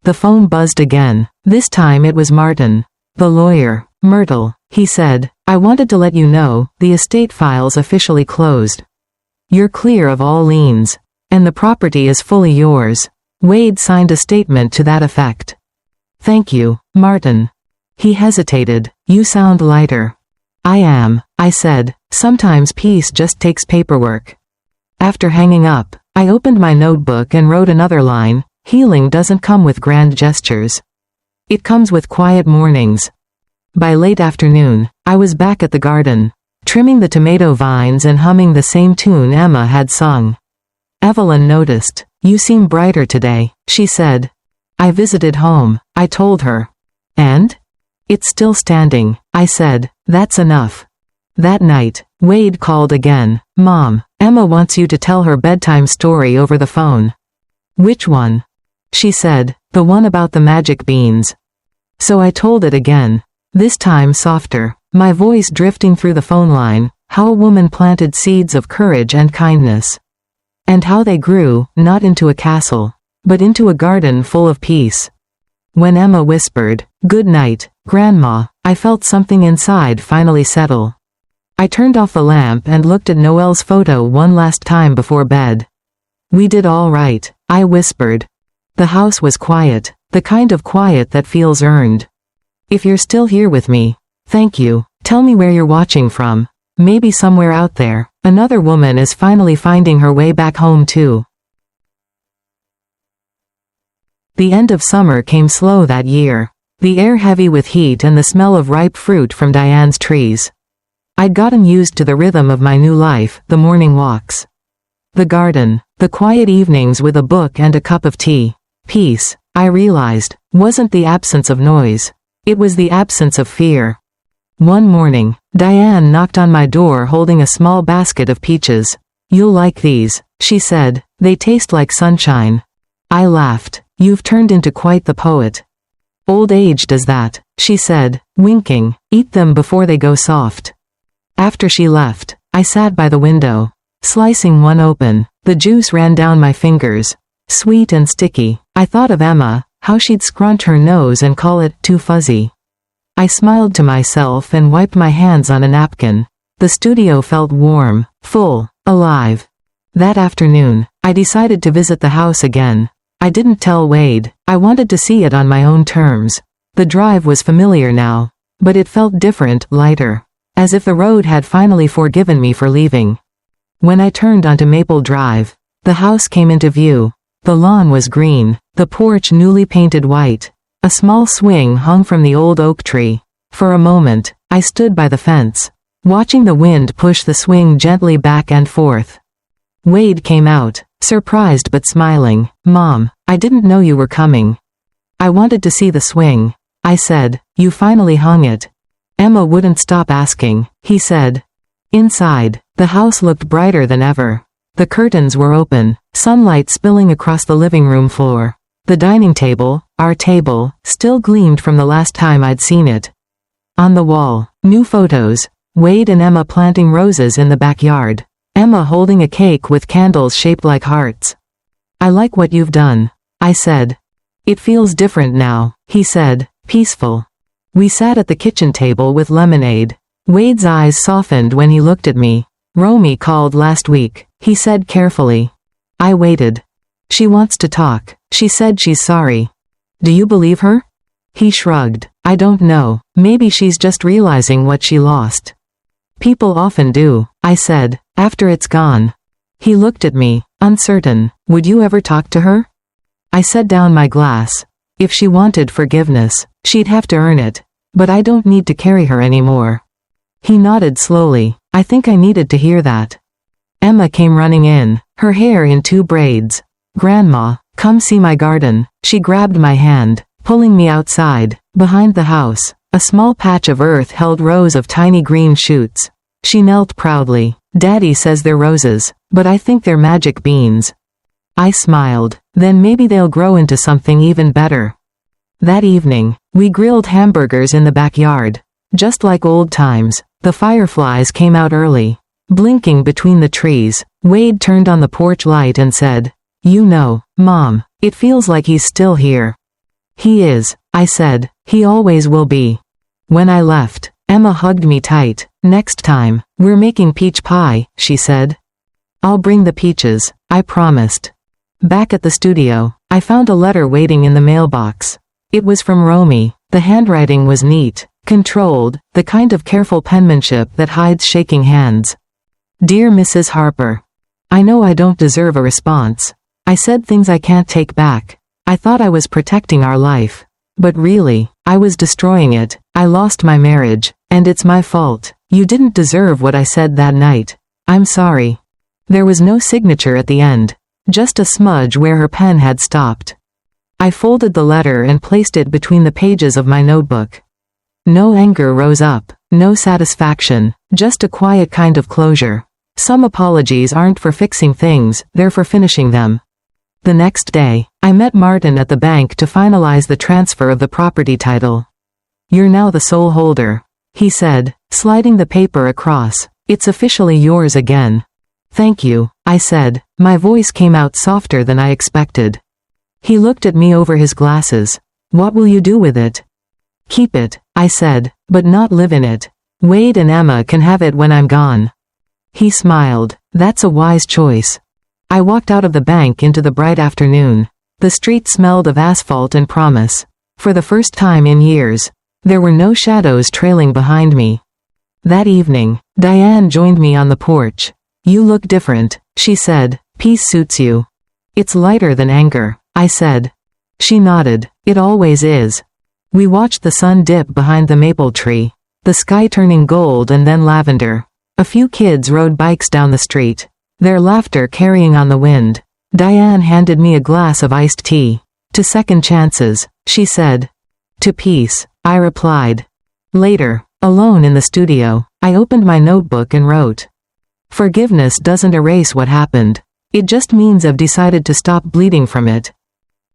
The phone buzzed again. This time it was Martin, the lawyer. Myrtle, he said, I wanted to let you know, the estate file's officially closed. You're clear of all liens, and the property is fully yours. Wade signed a statement to that effect. Thank you, Martin. He hesitated. You sound lighter. I am, I said. Sometimes peace just takes paperwork. After hanging up, I opened my notebook and wrote another line. Healing doesn't come with grand gestures. It comes with quiet mornings. By late afternoon, I was back at the garden, trimming the tomato vines and humming the same tune Emma had sung. Evelyn noticed. You seem brighter today, she said. I visited home, I told her. And? It's still standing, I said. That's enough. That night, Wade called again. Mom, Emma wants you to tell her bedtime story over the phone. Which one? She said, the one about the magic beans. So I told it again. This time softer, my voice drifting through the phone line, how a woman planted seeds of courage and kindness. And how they grew, not into a castle, but into a garden full of peace. When Emma whispered, "Good night, Grandma," I felt something inside finally settle. I turned off the lamp and looked at Noelle's photo one last time before bed. We did all right, I whispered. The house was quiet, the kind of quiet that feels earned. If you're still here with me, thank you. Tell me where you're watching from. Maybe somewhere out there, another woman is finally finding her way back home too. The end of summer came slow that year, the air heavy with heat and the smell of ripe fruit from Diane's trees. I'd gotten used to the rhythm of my new life, the morning walks, the garden, the quiet evenings with a book and a cup of tea. Peace, I realized, wasn't the absence of noise. It was the absence of fear. One morning, Diane knocked on my door holding a small basket of peaches. "You'll like these," she said. "They taste like sunshine." I laughed. "You've turned into quite the poet." "Old age does that," she said, winking. "Eat them before they go soft." After she left, I sat by the window, slicing one open. The juice ran down my fingers, sweet and sticky. I thought of Emma, how she'd scrunch her nose and call it too fuzzy. I smiled to myself and wiped my hands on a napkin. The studio felt warm, full, alive. That afternoon, I decided to visit the house again. I didn't tell Wade. I wanted to see it on my own terms. The drive was familiar now, but it felt different, lighter. As if the road had finally forgiven me for leaving. When I turned onto Maple Drive, the house came into view. The lawn was green, the porch newly painted white. A small swing hung from the old oak tree. For a moment, I stood by the fence, watching the wind push the swing gently back and forth. Wade came out, surprised but smiling. "Mom, I didn't know you were coming." "I wanted to see the swing," I said. "You finally hung it." Emma wouldn't stop asking, he said. Inside, the house looked brighter than ever. The curtains were open, sunlight spilling across the living room floor. The dining table, our table, still gleamed from the last time I'd seen it. On the wall, new photos, Wade and Emma planting roses in the backyard. Emma holding a cake with candles shaped like hearts. "I like what you've done," I said. "It feels different now," he said, "peaceful." We sat at the kitchen table with lemonade. Wade's eyes softened when he looked at me. "Romy called last week," he said carefully. I waited. "She wants to talk. She said she's sorry." "Do you believe her?" He shrugged. "I don't know. Maybe she's just realizing what she lost." "People often do," I said, "after it's gone." He looked at me, uncertain. "Would you ever talk to her?" I set down my glass. If she wanted forgiveness, she'd have to earn it. But I don't need to carry her anymore. He nodded slowly. I think I needed to hear that. Emma came running in, her hair in 2 braids. "Grandma, come see my garden." She grabbed my hand, pulling me outside. Behind the house, a small patch of earth held rows of tiny green shoots. She knelt proudly. "Daddy says they're roses, but I think they're magic beans." I smiled. "Then maybe they'll grow into something even better." That evening, we grilled hamburgers in the backyard. Just like old times, the fireflies came out early. Blinking between the trees, Wade turned on the porch light and said, "You know, Mom, it feels like he's still here." "He is," I said. "He always will be." When I left, Emma hugged me tight. "Next time, we're making peach pie," she said. "I'll bring the peaches," I promised. Back at the studio, I found a letter waiting in the mailbox. It was from Romy. The handwriting was neat, controlled, the kind of careful penmanship that hides shaking hands. "Dear Mrs. Harper, I know I don't deserve a response. I said things I can't take back. I thought I was protecting our life. But really, I was destroying it. I lost my marriage, and it's my fault. You didn't deserve what I said that night. I'm sorry." There was no signature at the end, just a smudge where her pen had stopped. I folded the letter and placed it between the pages of my notebook. No anger rose up, no satisfaction, just a quiet kind of closure. Some apologies aren't for fixing things, they're for finishing them. The next day, I met Martin at the bank to finalize the transfer of the property title. "You're now the sole holder," he said, sliding the paper across. "It's officially yours again." "Thank you," I said. My voice came out softer than I expected. He looked at me over his glasses. "What will you do with it?" "Keep it," I said, "but not live in it. Wade and Emma can have it when I'm gone." He smiled. "That's a wise choice." I walked out of the bank into the bright afternoon. The street smelled of asphalt and promise. For the first time in years, there were no shadows trailing behind me. That evening, Diane joined me on the porch. "You look different," she said. "Peace suits you." "It's lighter than anger," I said. She nodded. "It always is." We watched the sun dip behind the maple tree, the sky turning gold and then lavender. A few kids rode bikes down the street, their laughter carrying on the wind. Diane handed me a glass of iced tea. "To second chances," she said. "To peace," I replied. Later, alone in the studio, I opened my notebook and wrote, "Forgiveness doesn't erase what happened. It just means I've decided to stop bleeding from it."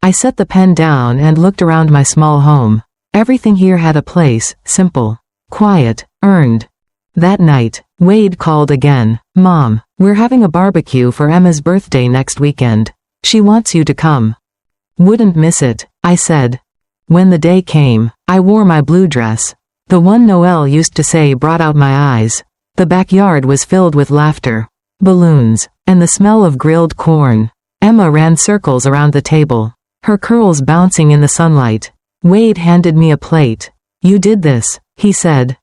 I set the pen down and looked around my small home. Everything here had a place, simple, quiet, earned. That night, Wade called again. "Mom, we're having a barbecue for Emma's birthday next weekend. She wants you to come." "Wouldn't miss it," I said. When the day came, I wore my blue dress. The one Noelle used to say brought out my eyes. The backyard was filled with laughter, balloons, and the smell of grilled corn. Emma ran circles around the table, her curls bouncing in the sunlight. Wade handed me a plate. You did this, he said.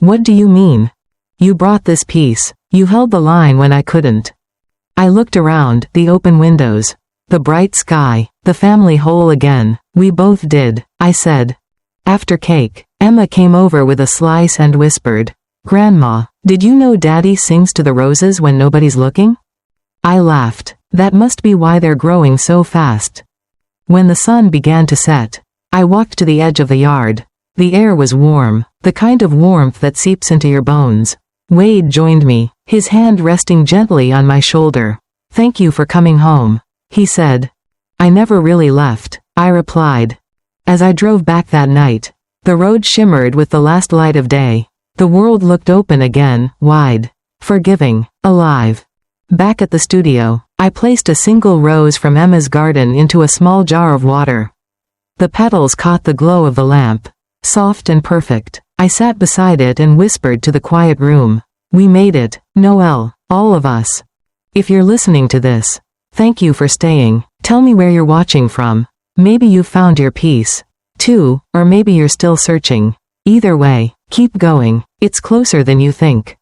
What do you mean? You brought this piece. You held the line when I couldn't. I looked around, the open windows, the bright sky, the family whole again. We both did, I said. After cake, Emma came over with a slice and whispered, Grandma, did you know Daddy sings to the roses when nobody's looking? I laughed. That must be why they're growing so fast. When the sun began to set, I walked to the edge of the yard. The air was warm, the kind of warmth that seeps into your bones. Wade joined me, his hand resting gently on my shoulder. Thank you for coming home, he said. I never really left, I replied. As I drove back that night, the road shimmered with the last light of day. The world looked open again, wide, forgiving, alive. Back at the studio, I placed a single rose from Emma's garden into a small jar of water. The petals caught the glow of the lamp. Soft and perfect, I sat beside it and whispered to the quiet room. We made it, Noel, all of us. If you're listening to this, thank you for staying. Tell me where you're watching from. Maybe you've found your peace, too, or maybe you're still searching. Either way, keep going, it's closer than you think.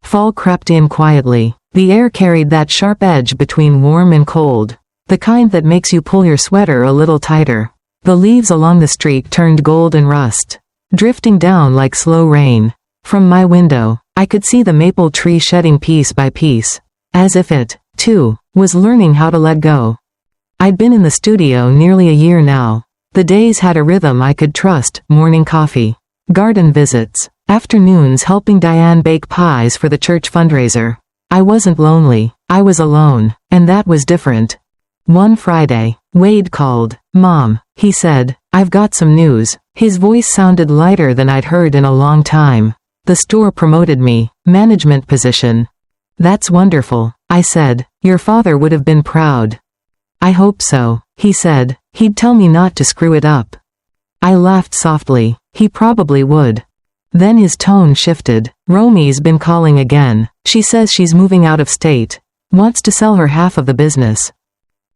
Fall crept in quietly. The air carried that sharp edge between warm and cold, the kind that makes you pull your sweater a little tighter. The leaves along the street turned gold and rust, drifting down like slow rain. From my window, I could see the maple tree shedding piece by piece, as if it, too, was learning how to let go. I'd been in the studio nearly a year now. The days had a rhythm I could trust, morning coffee, garden visits, afternoons helping Diane bake pies for the church fundraiser. I wasn't lonely, I was alone, and that was different. One Friday, Wade called. Mom, he said, I've got some news. His voice sounded lighter than I'd heard in a long time. The store promoted me, management position. That's wonderful, I said. Your father would have been proud. I hope so, he said. He'd tell me not to screw it up. I laughed softly. He probably would. Then his tone shifted. Romy's been calling again. She says she's moving out of state. Wants to sell her half of the business.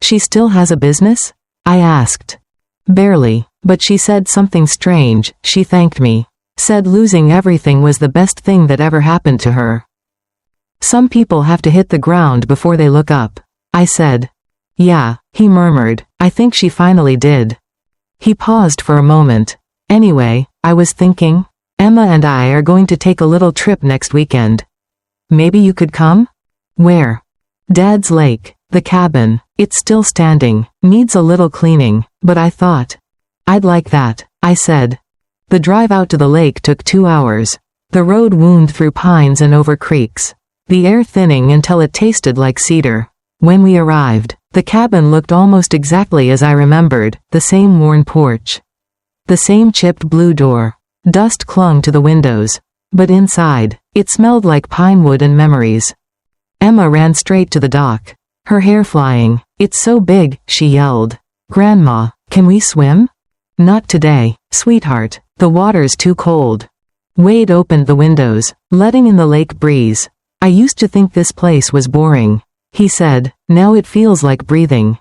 She still has a business? I asked. Barely, but she said something strange. She thanked me. Said losing everything was the best thing that ever happened to her. Some people have to hit the ground before they look up, I said. Yeah, he murmured. I think she finally did. He paused for a moment. Anyway, I was thinking, Emma and I are going to take a little trip next weekend. Maybe you could come? Where? Dad's lake, the cabin. It's still standing, needs a little cleaning, but I thought, I'd like that, I said. The drive out to the lake took 2 hours. The road wound through pines and over creeks, the air thinning until it tasted like cedar. When we arrived, the cabin looked almost exactly as I remembered, the same worn porch, the same chipped blue door. Dust clung to the windows, but inside, it smelled like pine wood and memories. Emma ran straight to the dock, her hair flying. It's so big, she yelled. Grandma, can we swim? Not today, sweetheart, the water's too cold. Wade opened the windows, letting in the lake breeze. I used to think this place was boring, he said. Now it feels like breathing.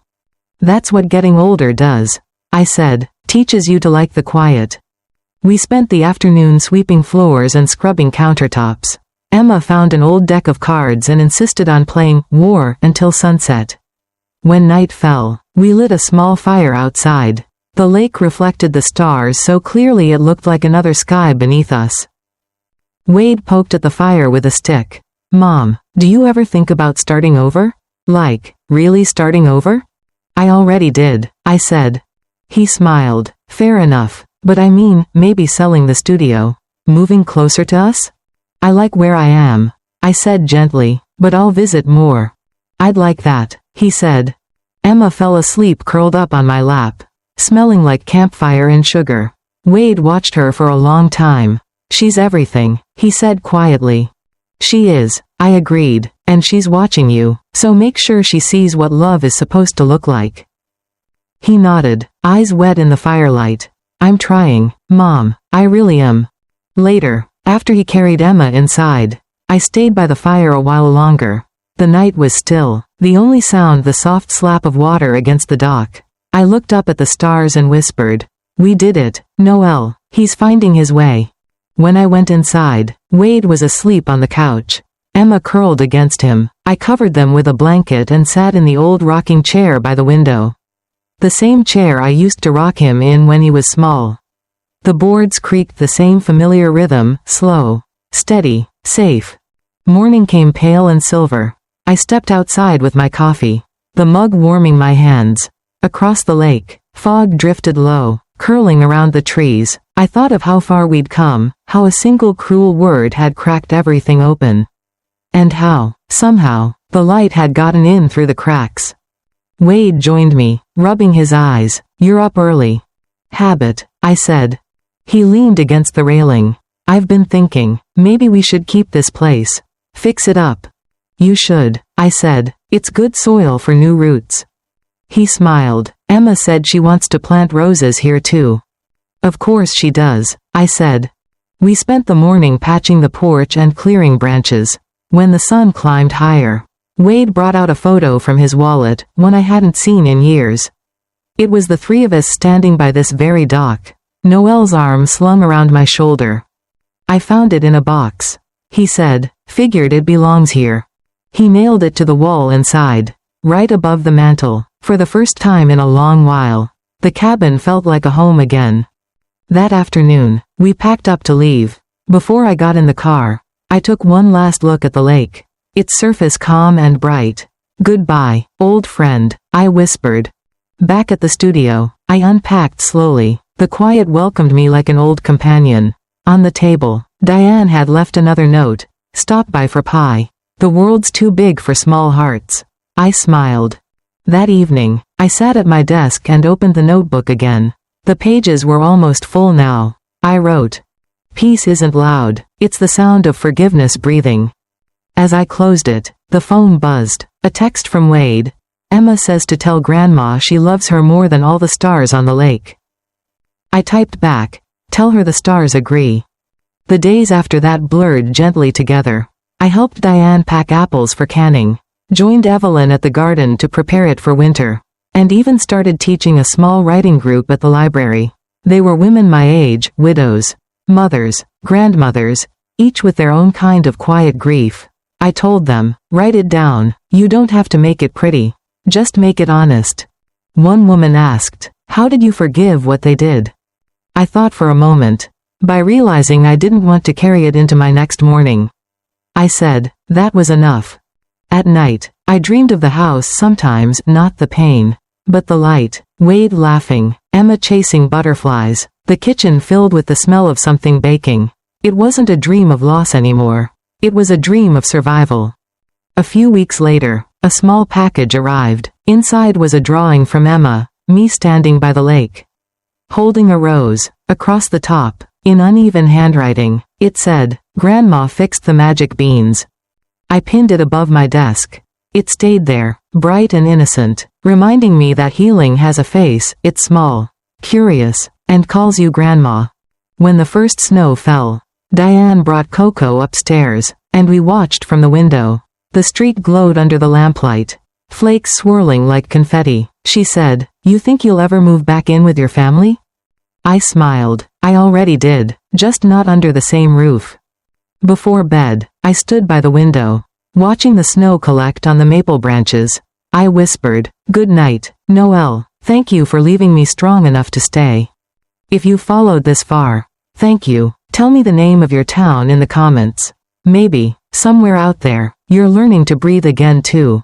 That's what getting older does, I said. Teaches you to like the quiet. We spent the afternoon sweeping floors and scrubbing countertops. Emma found an old deck of cards and insisted on playing War until sunset. When night fell, we lit a small fire outside. The lake reflected the stars so clearly it looked like another sky beneath us. Wade poked at the fire with a stick. Mom, do you ever think about starting over? Like, really starting over? I already did, I said. He smiled. Fair enough, but I mean, maybe selling the studio. Moving closer to us? I like where I am, I said gently, but I'll visit more. I'd like that, he said. Emma fell asleep curled up on my lap, smelling like campfire and sugar. Wade watched her for a long time. She's everything, he said quietly. She is, I agreed, and she's watching you, so make sure she sees what love is supposed to look like. He nodded, eyes wet in the firelight. I'm trying, Mom, I really am. Later, after he carried Emma inside, I stayed by the fire a while longer. The night was still, the only sound the soft slap of water against the dock. I looked up at the stars and whispered, "We did it, Noel. He's finding his way." When I went inside, Wade was asleep on the couch. Emma curled against him. I covered them with a blanket and sat in the old rocking chair by the window. The same chair I used to rock him in when he was small. The boards creaked the same familiar rhythm, slow, steady, safe. Morning came pale and silver. I stepped outside with my coffee, the mug warming my hands. Across the lake, fog drifted low, curling around the trees. I thought of how far we'd come, how a single cruel word had cracked everything open. And how, somehow, the light had gotten in through the cracks. Wade joined me, rubbing his eyes. "You're up early." "Habit," I said. He leaned against the railing. "I've been thinking, maybe we should keep this place. Fix it up." "You should," I said. "It's good soil for new roots." He smiled. "Emma said she wants to plant roses here too." "Of course she does," I said. We spent the morning patching the porch and clearing branches. When the sun climbed higher, Wade brought out a photo from his wallet, one I hadn't seen in years. It was the three of us standing by this very dock. Noel's arm slung around my shoulder. "I found it in a box," he said. "Figured it belongs here." He nailed it to the wall inside, right above the mantel. For the first time in a long while, the cabin felt like a home again. That afternoon, we packed up to leave. Before I got in the car, I took one last look at the lake, its surface calm and bright. "Goodbye, old friend," I whispered. Back at the studio, I unpacked slowly. The quiet welcomed me like an old companion. On the table, Diane had left another note. "Stop by for pie. The world's too big for small hearts." I smiled. That evening, I sat at my desk and opened the notebook again. The pages were almost full now. I wrote, "Peace isn't loud, it's the sound of forgiveness breathing." As I closed it, the phone buzzed. A text from Wade. "Emma says to tell Grandma she loves her more than all the stars on the lake." I typed back, "Tell her the stars agree." The days after that blurred gently together. I helped Diane pack apples for canning, joined Evelyn at the garden to prepare it for winter, and even started teaching a small writing group at the library. They were women my age, widows, mothers, grandmothers, each with their own kind of quiet grief. I told them, "Write it down. You don't have to make it pretty. Just make it honest." One woman asked, "How did you forgive what they did?" I thought for a moment. By realizing I didn't want to carry it into my next morning. I said, that was enough. At night, I dreamed of the house sometimes, not the pain, but the light, Wade laughing, Emma chasing butterflies, the kitchen filled with the smell of something baking. It wasn't a dream of loss anymore. It was a dream of survival. A few weeks later, a small package arrived. Inside was a drawing from Emma, me standing by the lake, holding a rose. Across the top, in uneven handwriting, it said, "Grandma fixed the magic beans." I pinned it above my desk. It stayed there, bright and innocent, reminding me that healing has a face. It's small, curious, and calls you Grandma. When the first snow fell, Diane brought Coco upstairs, and we watched from the window. The street glowed under the lamplight, flakes swirling like confetti. She said, "You think you'll ever move back in with your family?" I smiled. I already did, just not under the same roof. Before bed, I stood by the window, watching the snow collect on the maple branches. I whispered, "Good night, Noel. Thank you for leaving me strong enough to stay. If you followed this far, thank you. Tell me the name of your town in the comments. Maybe, somewhere out there, you're learning to breathe again too."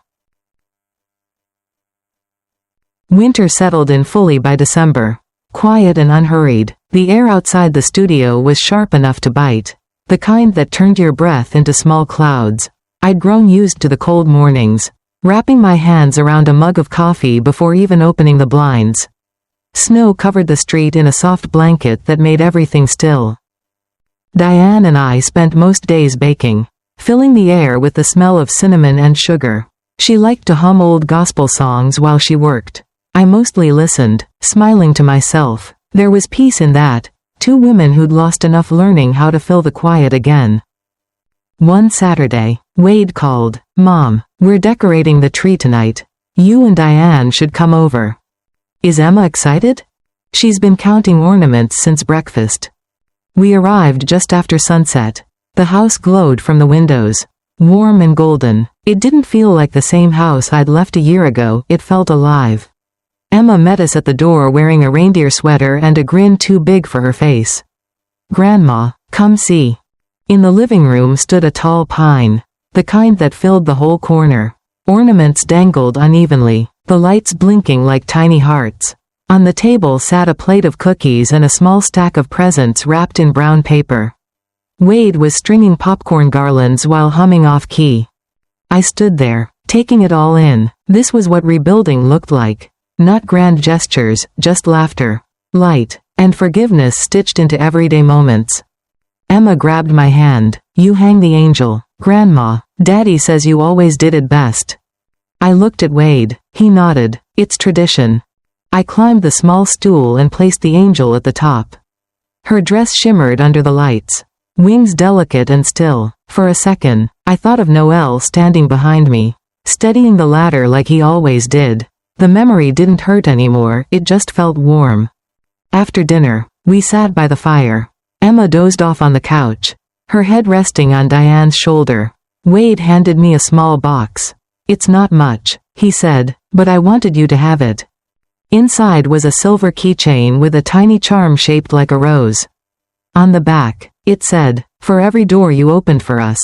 Winter settled in fully by December. Quiet and unhurried, the air outside the studio was sharp enough to bite, the kind that turned your breath into small clouds. I'd grown used to the cold mornings, wrapping my hands around a mug of coffee before even opening the blinds. Snow covered the street in a soft blanket that made everything still. Diane and I spent most days baking, filling the air with the smell of cinnamon and sugar. She liked to hum old gospel songs while she worked. I mostly listened, smiling to myself. There was peace in that. Two women who'd lost enough learning how to fill the quiet again. One Saturday, Wade called, "Mom, we're decorating the tree tonight. You and Diane should come over." Is Emma excited? She's been counting ornaments since breakfast. We arrived just after sunset. The house glowed from the windows. Warm and golden. It didn't feel like the same house I'd left a year ago, it felt alive. Emma met us at the door wearing a reindeer sweater and a grin too big for her face. Grandma, come see. In the living room stood a tall pine. The kind that filled the whole corner. Ornaments dangled unevenly, the lights blinking like tiny hearts. On the table sat a plate of cookies and a small stack of presents wrapped in brown paper. Wade was stringing popcorn garlands while humming off-key. I stood there, taking it all in. This was what rebuilding looked like. Not grand gestures, just laughter, light, and forgiveness stitched into everyday moments. Emma grabbed my hand. You hang the angel. Grandma, Daddy says you always did it best. I looked at Wade. He nodded. It's tradition. I climbed the small stool and placed the angel at the top. Her dress shimmered under the lights. Wings delicate and still. For a second, I thought of Noel standing behind me, steadying the ladder like he always did. The memory didn't hurt anymore, it just felt warm. After dinner, we sat by the fire. Emma dozed off on the couch, her head resting on Diane's shoulder. Wade handed me a small box. It's not much, he said, but I wanted you to have it. Inside was a silver keychain with a tiny charm shaped like a rose. On the back, it said, "For every door you opened for us."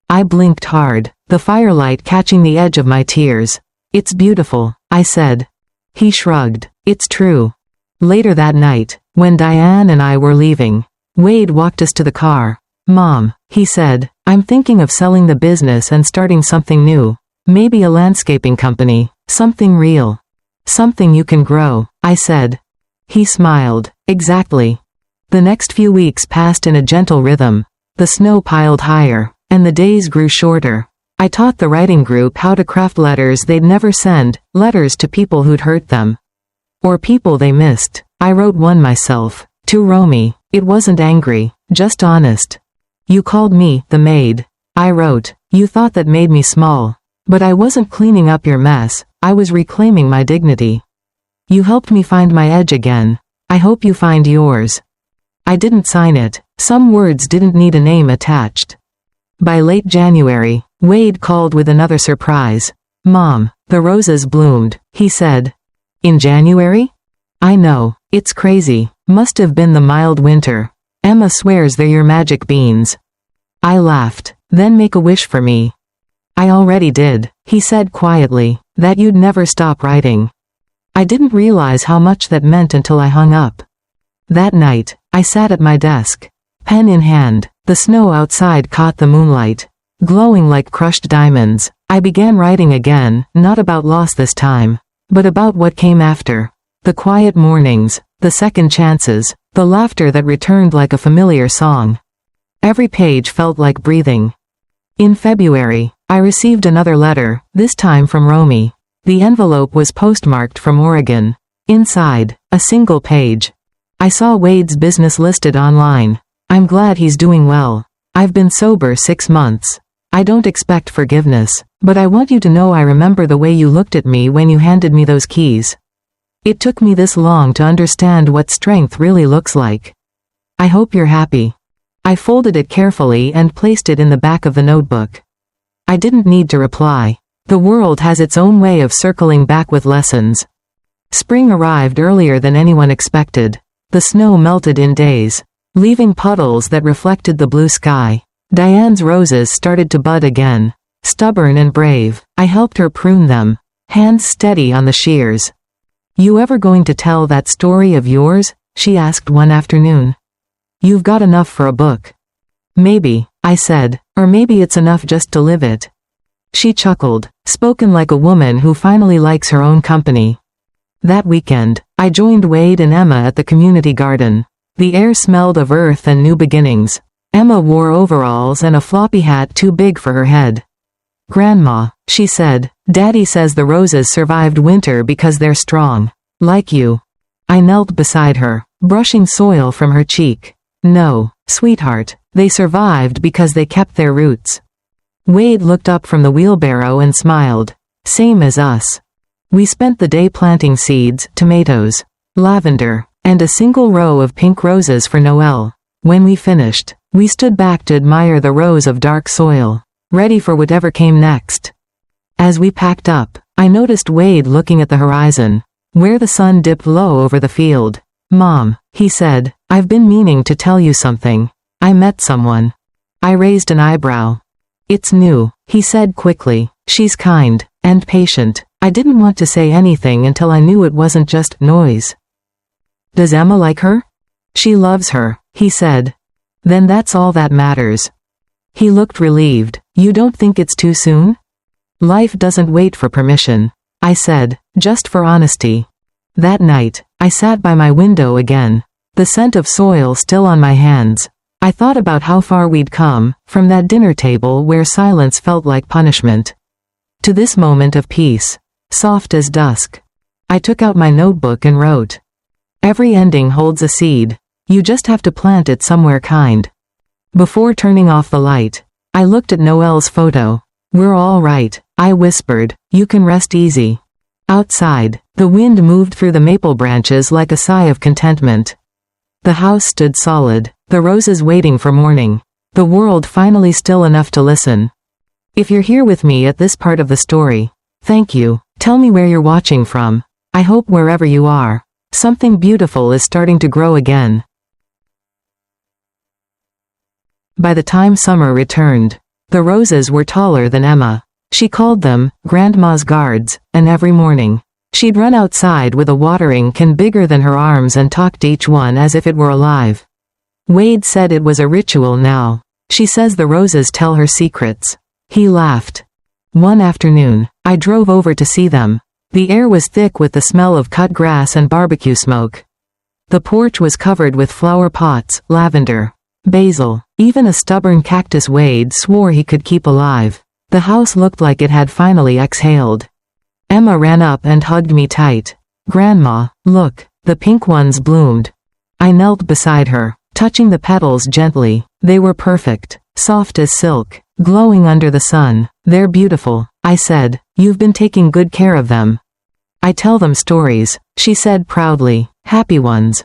I blinked hard, the firelight catching the edge of my tears. It's beautiful, I said. He shrugged. It's true. Later that night, when Diane and I were leaving, Wade walked us to the car. Mom, he said, I'm thinking of selling the business and starting something new. Maybe a landscaping company. Something real. Something you can grow, I said. He smiled. Exactly. The next few weeks passed in a gentle rhythm. The snow piled higher, and the days grew shorter. I taught the writing group how to craft letters they'd never send, letters to people who'd hurt them. Or people they missed. I wrote one myself. To Romy. It wasn't angry, just honest. You called me, the maid. I wrote. You thought that made me small. But I wasn't cleaning up your mess, I was reclaiming my dignity. You helped me find my edge again. I hope you find yours. I didn't sign it. Some words didn't need a name attached. By late January, Wade called with another surprise. Mom, the roses bloomed, he said. In January? I know, it's crazy. Must have been the mild winter. Emma swears they're your magic beans. I laughed. Then make a wish for me. I already did, he said quietly, that you'd never stop writing. I didn't realize how much that meant until I hung up. That night, I sat at my desk, pen in hand. The snow outside caught the moonlight, glowing like crushed diamonds. I began writing again, not about loss this time, but about what came after. The quiet mornings, the second chances, the laughter that returned like a familiar song. Every page felt like breathing. In February, I received another letter, this time from Romy. The envelope was postmarked from Oregon. Inside, a single page. I saw Wade's business listed online. I'm glad he's doing well. I've been sober 6 months. I don't expect forgiveness, but I want you to know I remember the way you looked at me when you handed me those keys. It took me this long to understand what strength really looks like. I hope you're happy. I folded it carefully and placed it in the back of the notebook. I didn't need to reply. The world has its own way of circling back with lessons. Spring arrived earlier than anyone expected. The snow melted in days, leaving puddles that reflected the blue sky. Diane's roses started to bud again. Stubborn and brave, I helped her prune them, hands steady on the shears. You ever going to tell that story of yours? She asked one afternoon. You've got enough for a book. Maybe, I said, or maybe it's enough just to live it. She chuckled, spoken like a woman who finally likes her own company. That weekend, I joined Wade and Emma at the community garden. The air smelled of earth and new beginnings. Emma wore overalls and a floppy hat too big for her head. Grandma, she said, Daddy says the roses survived winter because they're strong. Like you. I knelt beside her, brushing soil from her cheek. No, sweetheart, they survived because they kept their roots. Wade looked up from the wheelbarrow and smiled. Same as us. We spent the day planting seeds, tomatoes, lavender, and a single row of pink roses for Noel. When we finished, we stood back to admire the rows of dark soil, ready for whatever came next. As we packed up, I noticed Wade looking at the horizon, where the sun dipped low over the field. "Mom," he said, "I've been meaning to tell you something. I met someone." I raised an eyebrow. "It's new," he said quickly. "She's kind and patient." I didn't want to say anything until I knew it wasn't just noise. "Does Emma like her?" "She loves her," he said. "Then that's all that matters." He looked relieved. "You don't think it's too soon?" "Life doesn't wait for permission," I said, just for honesty. That night, I sat by my window again, the scent of soil still on my hands. I thought about how far we'd come, from that dinner table where silence felt like punishment, to this moment of peace, soft as dusk. I took out my notebook and wrote, "Every ending holds a seed. You just have to plant it somewhere kind." Before turning off the light, I looked at Noel's photo. "We're all right," I whispered. "You can rest easy." Outside, the wind moved through the maple branches like a sigh of contentment. The house stood solid, the roses waiting for morning, the world finally still enough to listen. If you're here with me at this part of the story, thank you. Tell me where you're watching from. I hope wherever you are, something beautiful is starting to grow again. By the time summer returned, the roses were taller than Emma. She called them Grandma's guards, and every morning, she'd run outside with a watering can bigger than her arms and talk to each one as if it were alive. Wade said it was a ritual now. "She says the roses tell her secrets." He laughed. One afternoon, I drove over to see them. The air was thick with the smell of cut grass and barbecue smoke. The porch was covered with flower pots, lavender, basil, even a stubborn cactus Wade swore he could keep alive. The house looked like it had finally exhaled. Emma ran up and hugged me tight. "Grandma, look, the pink ones bloomed." I knelt beside her, touching the petals gently. They were perfect, soft as silk, glowing under the sun. "They're beautiful," I said. "You've been taking good care of them." "I tell them stories," she said proudly. "Happy ones."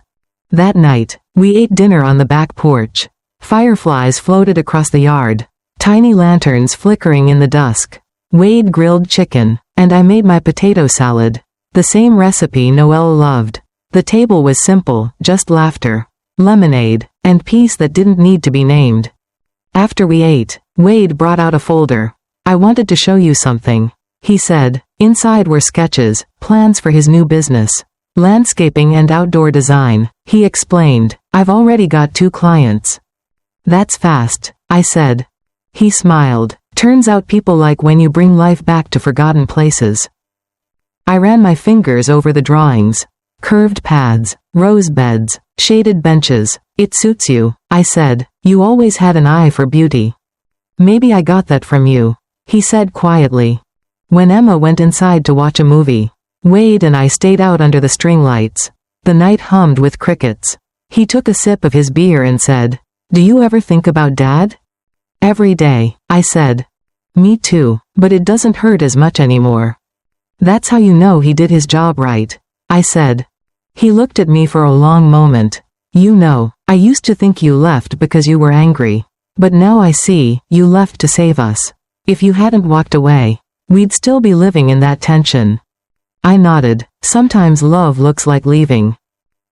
That night, we ate dinner on the back porch. Fireflies floated across the yard, tiny lanterns flickering in the dusk. Wade grilled chicken, and I made my potato salad, the same recipe Noel loved. The table was simple, just laughter, lemonade, and peace that didn't need to be named. After we ate, Wade brought out a folder. "I wanted to show you something," he said. Inside were sketches, plans for his new business, landscaping and outdoor design. He explained, "I've already got 2 clients." "That's fast," I said. He smiled. "Turns out people like when you bring life back to forgotten places." I ran my fingers over the drawings. Curved paths, rose beds, shaded benches. "It suits you," I said. "You always had an eye for beauty." "Maybe I got that from you," he said quietly. When Emma went inside to watch a movie, Wade and I stayed out under the string lights. The night hummed with crickets. He took a sip of his beer and said, "Do you ever think about Dad?" "Every day," I said. "Me too, but it doesn't hurt as much anymore." "That's how you know he did his job right," I said. He looked at me for a long moment. "You know, I used to think you left because you were angry. But now I see, you left to save us. If you hadn't walked away, we'd still be living in that tension." I nodded. Sometimes love looks like leaving.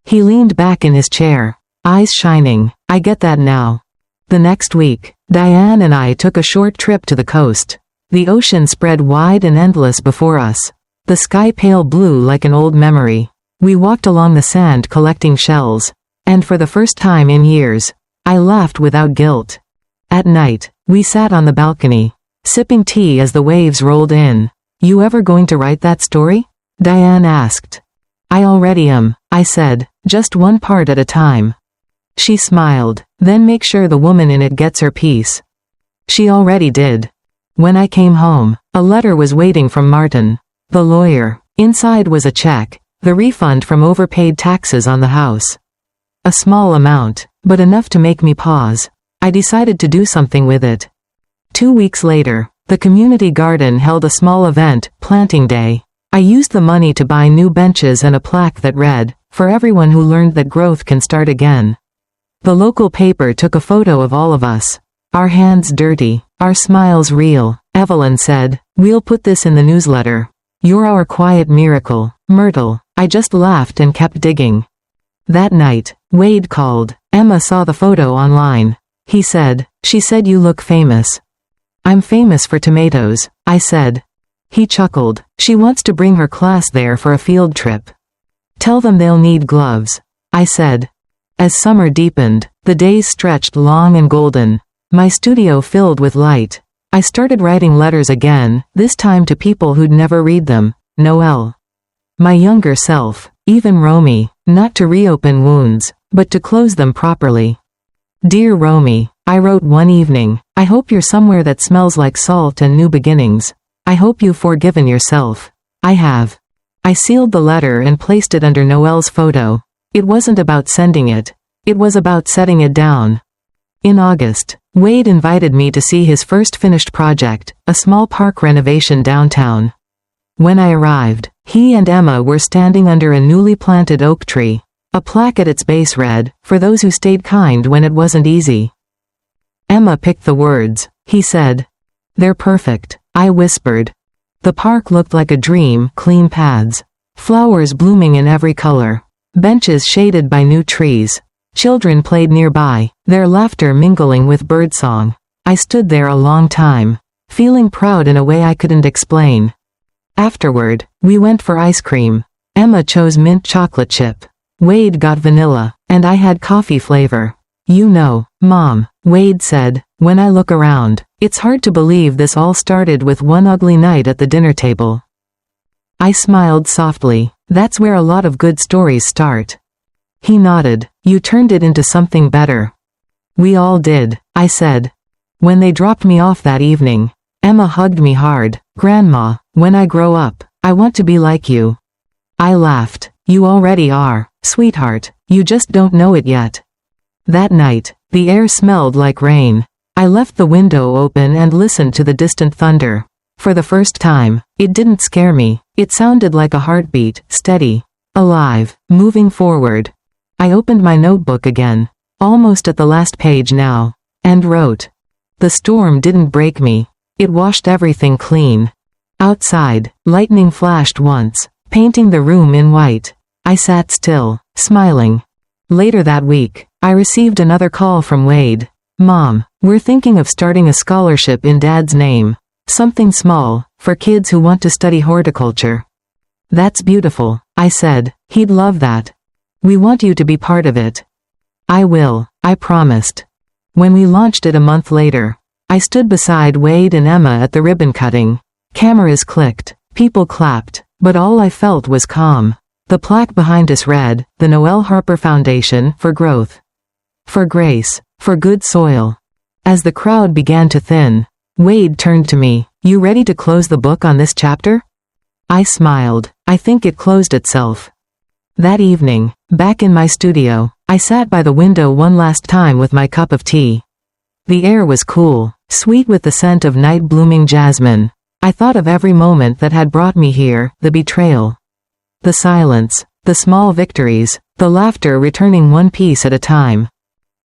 He leaned back in his chair, eyes shining. "I get that now." The next week, Diane and I took a short trip to the coast. The ocean spread wide and endless before us, the sky pale blue like an old memory. We walked along the sand collecting shells, and for the first time in years, I laughed without guilt. At night, we sat on the balcony, sipping tea as the waves rolled in. "You ever going to write that story?" Diane asked. "I already am," I said, "just one part at a time." She smiled. "Then make sure the woman in it gets her piece." She already did. When I came home, a letter was waiting from Martin, the lawyer. Inside was a check, the refund from overpaid taxes on the house. A small amount, but enough to make me pause. I decided to do something with it. 2 weeks later, the community garden held a small event, planting day. I used the money to buy new benches and a plaque that read, "For everyone who learned that growth can start again." The local paper took a photo of all of us. Our hands dirty, our smiles real. Evelyn said, "We'll put this in the newsletter. You're our quiet miracle, Myrtle." I just laughed and kept digging. That night, Wade called. Emma saw the photo online. He said, "She said you look famous." "I'm famous for tomatoes," I said. He chuckled. "She wants to bring her class there for a field trip. Tell them they'll need gloves," I said. As summer deepened, the days stretched long and golden. My studio filled with light. I started writing letters again, this time to people who'd never read them. Noelle. My younger self. Even Romy. Not to reopen wounds, but to close them properly. "Dear Romy," I wrote one evening, "I hope you're somewhere that smells like salt and new beginnings. I hope you've forgiven yourself." I have. I sealed the letter and placed it under Noelle's photo. It wasn't about sending it. It was about setting it down. In August, Wade invited me to see his first finished project, a small park renovation downtown. When I arrived, he and Emma were standing under a newly planted oak tree. A plaque at its base read, "For those who stayed kind when it wasn't easy." Emma picked the words. He said, "They're perfect," I whispered. The park looked like a dream, clean paths. Flowers blooming in every color. Benches shaded by new trees. Children played nearby, their laughter mingling with birdsong. I stood there a long time, feeling proud in a way I couldn't explain. Afterward, we went for ice cream. Emma chose mint chocolate chip. Wade got vanilla, and I had coffee flavor. "You know, Mom," Wade said, "when I look around, it's hard to believe this all started with one ugly night at the dinner table." I smiled softly. "That's where a lot of good stories start." He nodded. "You turned it into something better." "We all did," I said. When they dropped me off that evening, Emma hugged me hard. "Grandma, when I grow up, I want to be like you." I laughed. "You already are, sweetheart. You just don't know it yet." That night, the air smelled like rain. I left the window open and listened to the distant thunder. For the first time, it didn't scare me. It sounded like a heartbeat, steady, alive, moving forward. I opened my notebook again, almost at the last page now, and wrote. The storm didn't break me. It washed everything clean. Outside, lightning flashed once, painting the room in white. I sat still, smiling. Later that week, I received another call from Wade. "Mom, we're thinking of starting a scholarship in Dad's name. Something small, for kids who want to study horticulture." "That's beautiful," I said. "He'd love that. We want you to be part of it." "I will," I promised. When we launched it a month later, I stood beside Wade and Emma at the ribbon cutting. Cameras clicked, people clapped, but all I felt was calm. The plaque behind us read, "The Noelle Harper Foundation for Growth. For Grace. For Good Soil." As the crowd began to thin, Wade turned to me. "You ready to close the book on this chapter?" I smiled. "I think it closed itself." That evening, back in my studio, I sat by the window one last time with my cup of tea. The air was cool, sweet with the scent of night-blooming jasmine. I thought of every moment that had brought me here, the betrayal, the silence, the small victories, the laughter returning one piece at a time.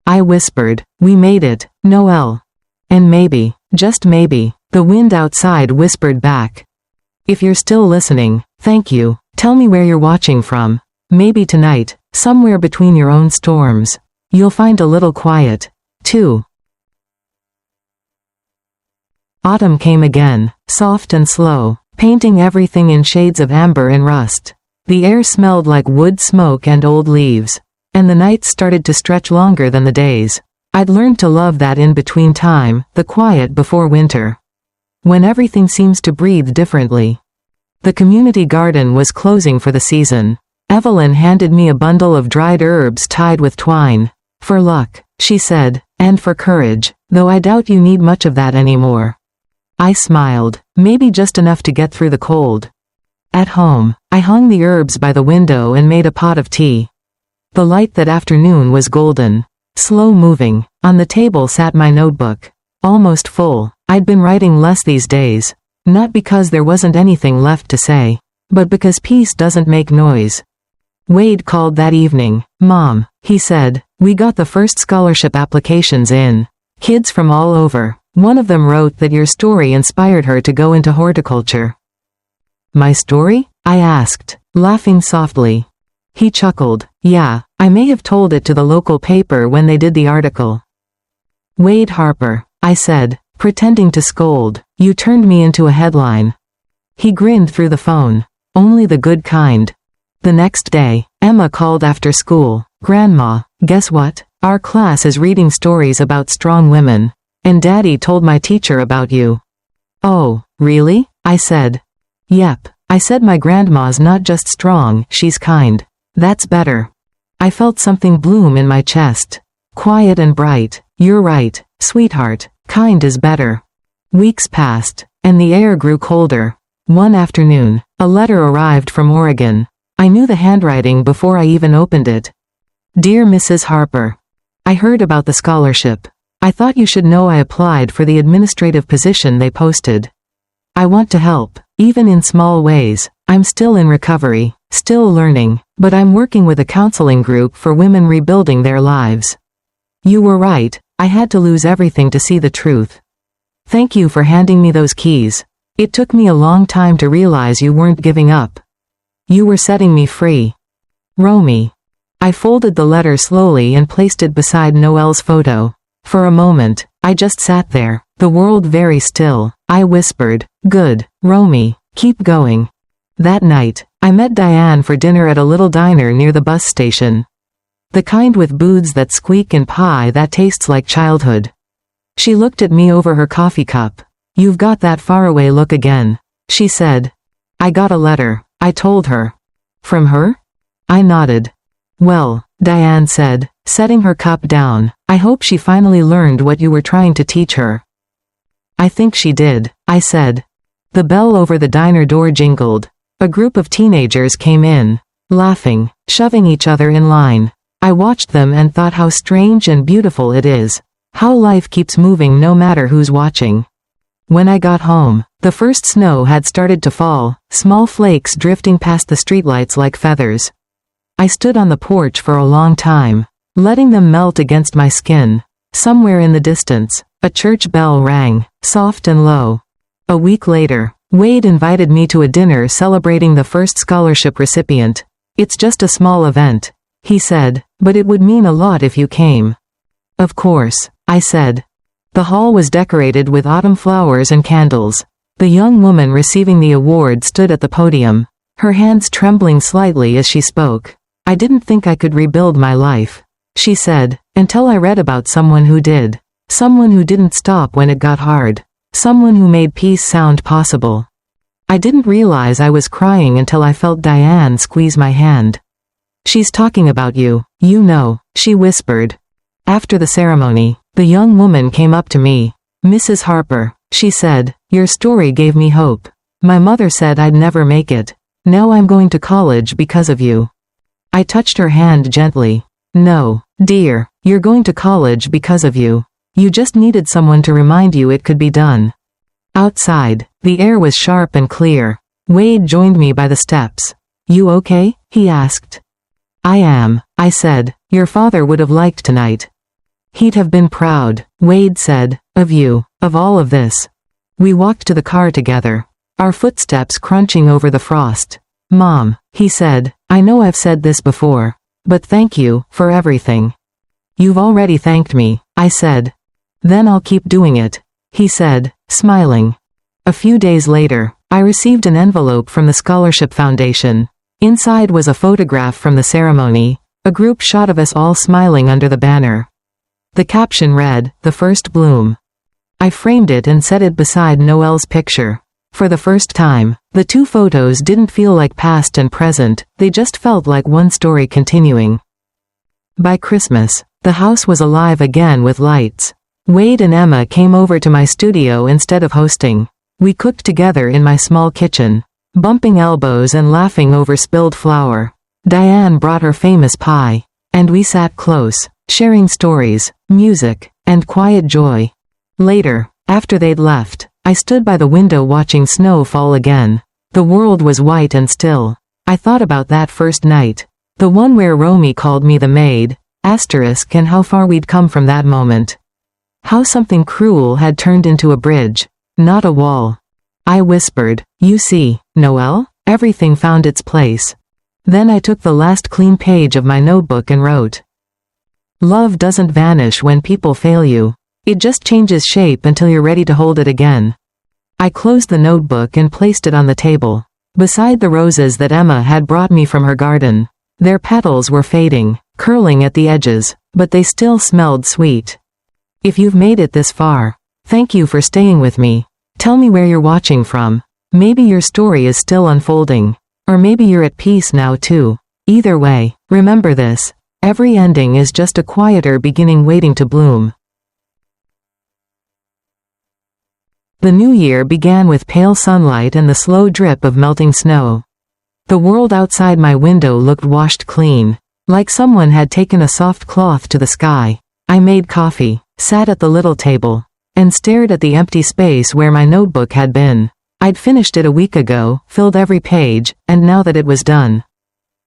I whispered, "We made it, Noelle." And maybe, just maybe, the wind outside whispered back. If you're still listening, thank you. Tell me where you're watching from. Maybe tonight, somewhere between your own storms, you'll find a little quiet, too. Autumn came again, soft and slow, painting everything in shades of amber and rust. The air smelled like wood smoke and old leaves, and the nights started to stretch longer than the days. I'd learned to love that in-between time, the quiet before winter, when everything seems to breathe differently. The community garden was closing for the season. Evelyn handed me a bundle of dried herbs tied with twine. "For luck," she said, "and for courage, though I doubt you need much of that anymore." I smiled, maybe just enough to get through the cold. At home, I hung the herbs by the window and made a pot of tea. The light that afternoon was golden, slow-moving. On the table sat my notebook, almost full. I'd been writing less these days, not because there wasn't anything left to say, but because peace doesn't make noise. Wade called that evening. "Mom," he said, "we got the first scholarship applications in. Kids from all over. One of them wrote that your story inspired her to go into horticulture." "My story?" I asked, laughing softly. He chuckled. "Yeah, I may have told it to the local paper when they did the article." "Wade Harper," I said, pretending to scold, "you turned me into a headline." He grinned through the phone. "Only the good kind." The next day, Emma called after school. "Grandma, guess what? Our class is reading stories about strong women. And Daddy told my teacher about you." "Oh, really?" I said. "Yep. I said my grandma's not just strong, she's kind. That's better." I felt something bloom in my chest. Quiet and bright. "You're right, sweetheart. Kind is better." Weeks passed, and the air grew colder. One afternoon, a letter arrived from Oregon. I knew the handwriting before I even opened it. "Dear Mrs. Harper, I heard about the scholarship. I thought you should know I applied for the administrative position they posted. I want to help, even in small ways. I'm still in recovery, still learning, but I'm working with a counseling group for women rebuilding their lives. You were right, I had to lose everything to see the truth. Thank you for handing me those keys. It took me a long time to realize you weren't giving up. You were setting me free. Romy." I folded the letter slowly and placed it beside Noelle's photo. For a moment, I just sat there, the world very still. I whispered, "Good, Romy, keep going." That night, I met Diane for dinner at a little diner near the bus station. The kind with booths that squeak and pie that tastes like childhood. She looked at me over her coffee cup. "You've got that faraway look again," she said. "I got a letter," I told her. "From her?" I nodded. "Well," Diane said, setting her cup down, "I hope she finally learned what you were trying to teach her." "I think she did," I said. The bell over the diner door jingled. A group of teenagers came in, laughing, shoving each other in line. I watched them and thought how strange and beautiful it is. How life keeps moving no matter who's watching. When I got home, the first snow had started to fall, small flakes drifting past the streetlights like feathers. I stood on the porch for a long time, letting them melt against my skin. Somewhere in the distance, a church bell rang, soft and low. A week later, Wade invited me to a dinner celebrating the first scholarship recipient. "It's just a small event," he said, "but it would mean a lot if you came." "Of course," I said. The hall was decorated with autumn flowers and candles. The young woman receiving the award stood at the podium, her hands trembling slightly as she spoke. "I didn't think I could rebuild my life," she said, "until I read about someone who did. Someone who didn't stop when it got hard. Someone who made peace sound possible." I didn't realize I was crying until I felt Diane squeeze my hand. "She's talking about you, you know," she whispered. After the ceremony, the young woman came up to me. "Mrs. Harper," she said, "your story gave me hope. My mother said I'd never make it. Now I'm going to college because of you." I touched her hand gently. "No, dear, you're going to college because of you. You just needed someone to remind you it could be done." Outside, the air was sharp and clear. Wade joined me by the steps. "You okay?" he asked. "I am," I said. "Your father would have liked tonight." "He'd have been proud," Wade said, "of you, of all of this." We walked to the car together, our footsteps crunching over the frost. "Mom," he said, "I know I've said this before, but thank you for everything." "You've already thanked me," I said. "Then I'll keep doing it," he said, smiling. A few days later, I received an envelope from the Scholarship Foundation. Inside was a photograph from the ceremony, a group shot of us all smiling under the banner. The caption read, "The First Bloom." I framed it and set it beside Noelle's picture. For the first time, the two photos didn't feel like past and present, they just felt like one story continuing. By Christmas, the house was alive again with lights. Wade and Emma came over to my studio instead of hosting. We cooked together in my small kitchen, bumping elbows and laughing over spilled flour. Diane brought her famous pie, and we sat close, sharing stories, music, and quiet joy. Later, after they'd left, I stood by the window watching snow fall again. The world was white and still. I thought about that first night. The one where Romy called me the maid, asterisk, and how far we'd come from that moment. How something cruel had turned into a bridge, not a wall. I whispered, "You see, Noelle, everything found its place." Then I took the last clean page of my notebook and wrote, "Love doesn't vanish when people fail you. It just changes shape until you're ready to hold it again." I closed the notebook and placed it on the table, beside the roses that Emma had brought me from her garden. Their petals were fading, curling at the edges, but they still smelled sweet. If you've made it this far, thank you for staying with me. Tell me where you're watching from. Maybe your story is still unfolding. Or maybe you're at peace now too. Either way, remember this. Every ending is just a quieter beginning waiting to bloom. The new year began with pale sunlight and the slow drip of melting snow. The world outside my window looked washed clean, like someone had taken a soft cloth to the sky. I made coffee, sat at the little table, and stared at the empty space where my notebook had been. I'd finished it a week ago, filled every page, and now that it was done,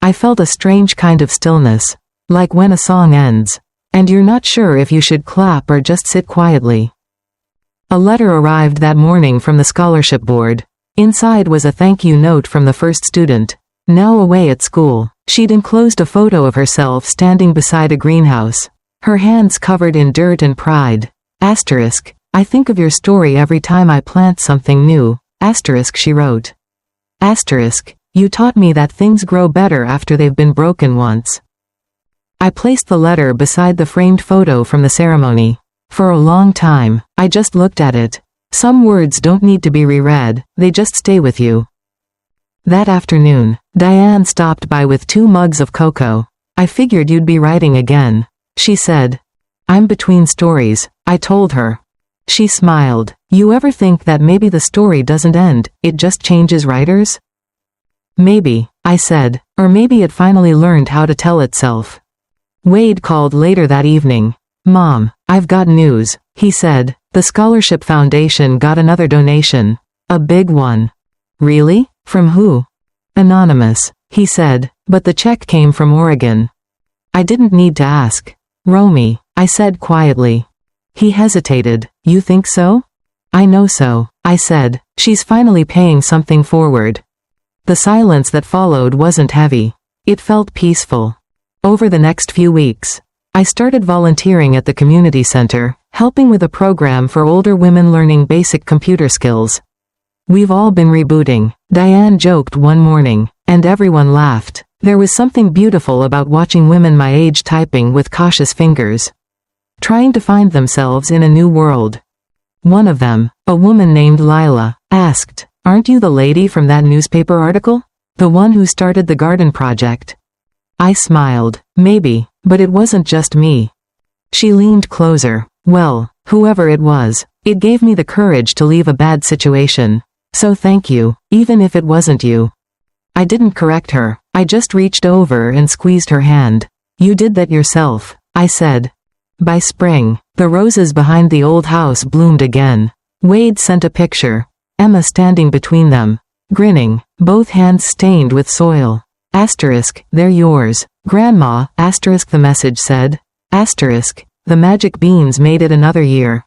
I felt a strange kind of stillness, like when a song ends, and you're not sure if you should clap or just sit quietly. A letter arrived that morning from the scholarship board. Inside was a thank you note from the first student, now away at school. She'd enclosed a photo of herself standing beside a greenhouse, her hands covered in dirt and pride. Asterisk, I think of your story every time I plant something new. Asterisk, she wrote. Asterisk, you taught me that things grow better after they've been broken once. I placed the letter beside the framed photo from the ceremony. For a long time, I just looked at it. Some words don't need to be reread, they just stay with you. That afternoon, Diane stopped by with 2 mugs of cocoa. I figured you'd be writing again, she said. I'm between stories, I told her. She smiled. You ever think that maybe the story doesn't end, it just changes writers? Maybe, I said, or maybe it finally learned how to tell itself. Wade called later that evening. Mom, I've got news, he said. The Scholarship Foundation got another donation. A big one. Really? From who? Anonymous, he said, but the check came from Oregon. I didn't need to ask. Romy, I said quietly. He hesitated. You think so? I know so, I said. She's finally paying something forward. The silence that followed wasn't heavy. It felt peaceful. Over the next few weeks, I started volunteering at the community center, helping with a program for older women learning basic computer skills. We've all been rebooting, Diane joked one morning, and everyone laughed. There was something beautiful about watching women my age typing with cautious fingers, trying to find themselves in a new world. One of them, a woman named Lila, asked, "Aren't you the lady from that newspaper article? The one who started the garden project?" I smiled. Maybe, but it wasn't just me. She leaned closer. Well, whoever it was, it gave me the courage to leave a bad situation. So thank you, even if it wasn't you. I didn't correct her. I just reached over and squeezed her hand. You did that yourself, I said. By spring, the roses behind the old house bloomed again. Wade sent a picture. Emma standing between them, grinning, both hands stained with soil. Asterisk, they're yours, Grandma, asterisk, the message said. Asterisk, the magic beans made it another year.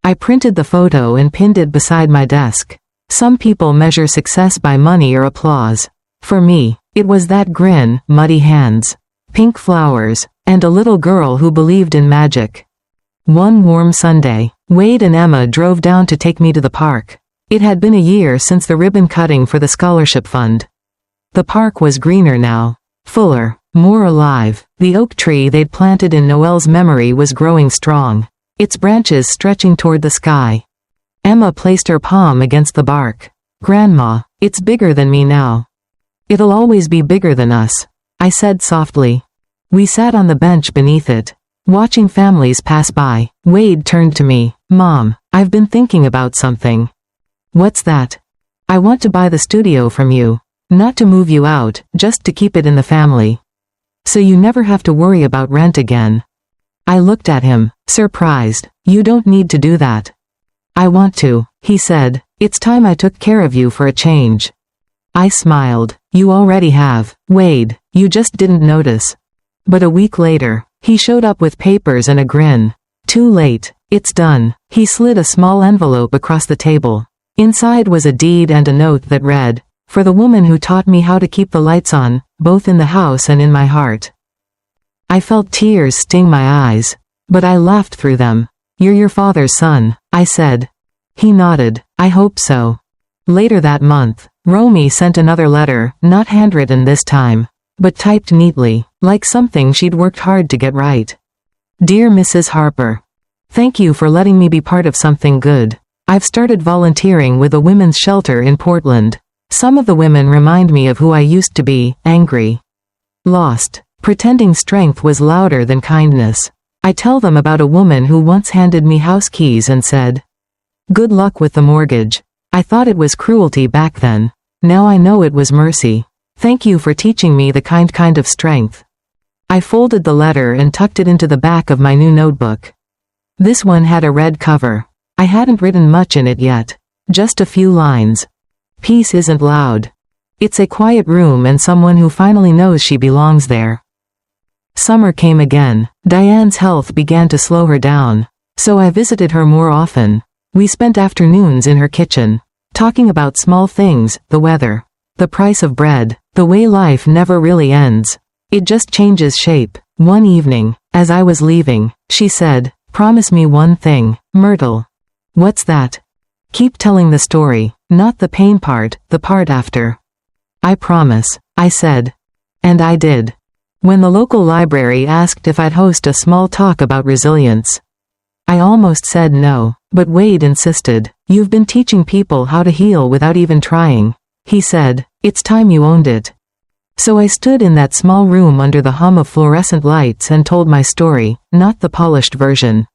I printed the photo and pinned it beside my desk. Some people measure success by money or applause. For me, it was that grin, muddy hands, pink flowers, and a little girl who believed in magic. One warm Sunday, Wade and Emma drove down to take me to the park. It had been a year since the ribbon cutting for the scholarship fund. The park was greener now, fuller, more alive. The oak tree they'd planted in Noelle's memory was growing strong, its branches stretching toward the sky. Emma placed her palm against the bark. Grandma, it's bigger than me now. It'll always be bigger than us, I said softly. We sat on the bench beneath it, watching families pass by. Wade turned to me. Mom, I've been thinking about something. What's that? I want to buy the studio from you. Not to move you out, just to keep it in the family. So you never have to worry about rent again. I looked at him, surprised. You don't need to do that. I want to, he said. It's time I took care of you for a change. I smiled. You already have, Wade, you just didn't notice. But a week later, he showed up with papers and a grin. Too late, it's done. He slid a small envelope across the table. Inside was a deed and a note that read, "For the woman who taught me how to keep the lights on, both in the house and in my heart." I felt tears sting my eyes. But I laughed through them. "You're your father's son," I said. He nodded. "I hope so." Later that month, Romy sent another letter, not handwritten this time, but typed neatly, like something she'd worked hard to get right. "Dear Mrs. Harper, thank you for letting me be part of something good. I've started volunteering with a women's shelter in Portland. Some of the women remind me of who I used to be, angry, lost, pretending strength was louder than kindness. I tell them about a woman who once handed me house keys and said, 'Good luck with the mortgage.' I thought it was cruelty back then. Now I know it was mercy. Thank you for teaching me the kind of strength." I folded the letter and tucked it into the back of my new notebook. This one had a red cover. I hadn't written much in it yet. Just a few lines. "Peace isn't loud. It's a quiet room and someone who finally knows she belongs there." Summer came again. Diane's health began to slow her down. So I visited her more often. We spent afternoons in her kitchen, talking about small things, the weather, the price of bread, the way life never really ends. It just changes shape. One evening, as I was leaving, she said, "Promise me one thing, Myrtle." "What's that?" "Keep telling the story, not the pain part, the part after." "I promise," I said. And I did. When the local library asked if I'd host a small talk about resilience, I almost said no, but Wade insisted. "You've been teaching people how to heal without even trying." He said, "It's time you owned it." So I stood in that small room under the hum of fluorescent lights and told my story, not the polished version,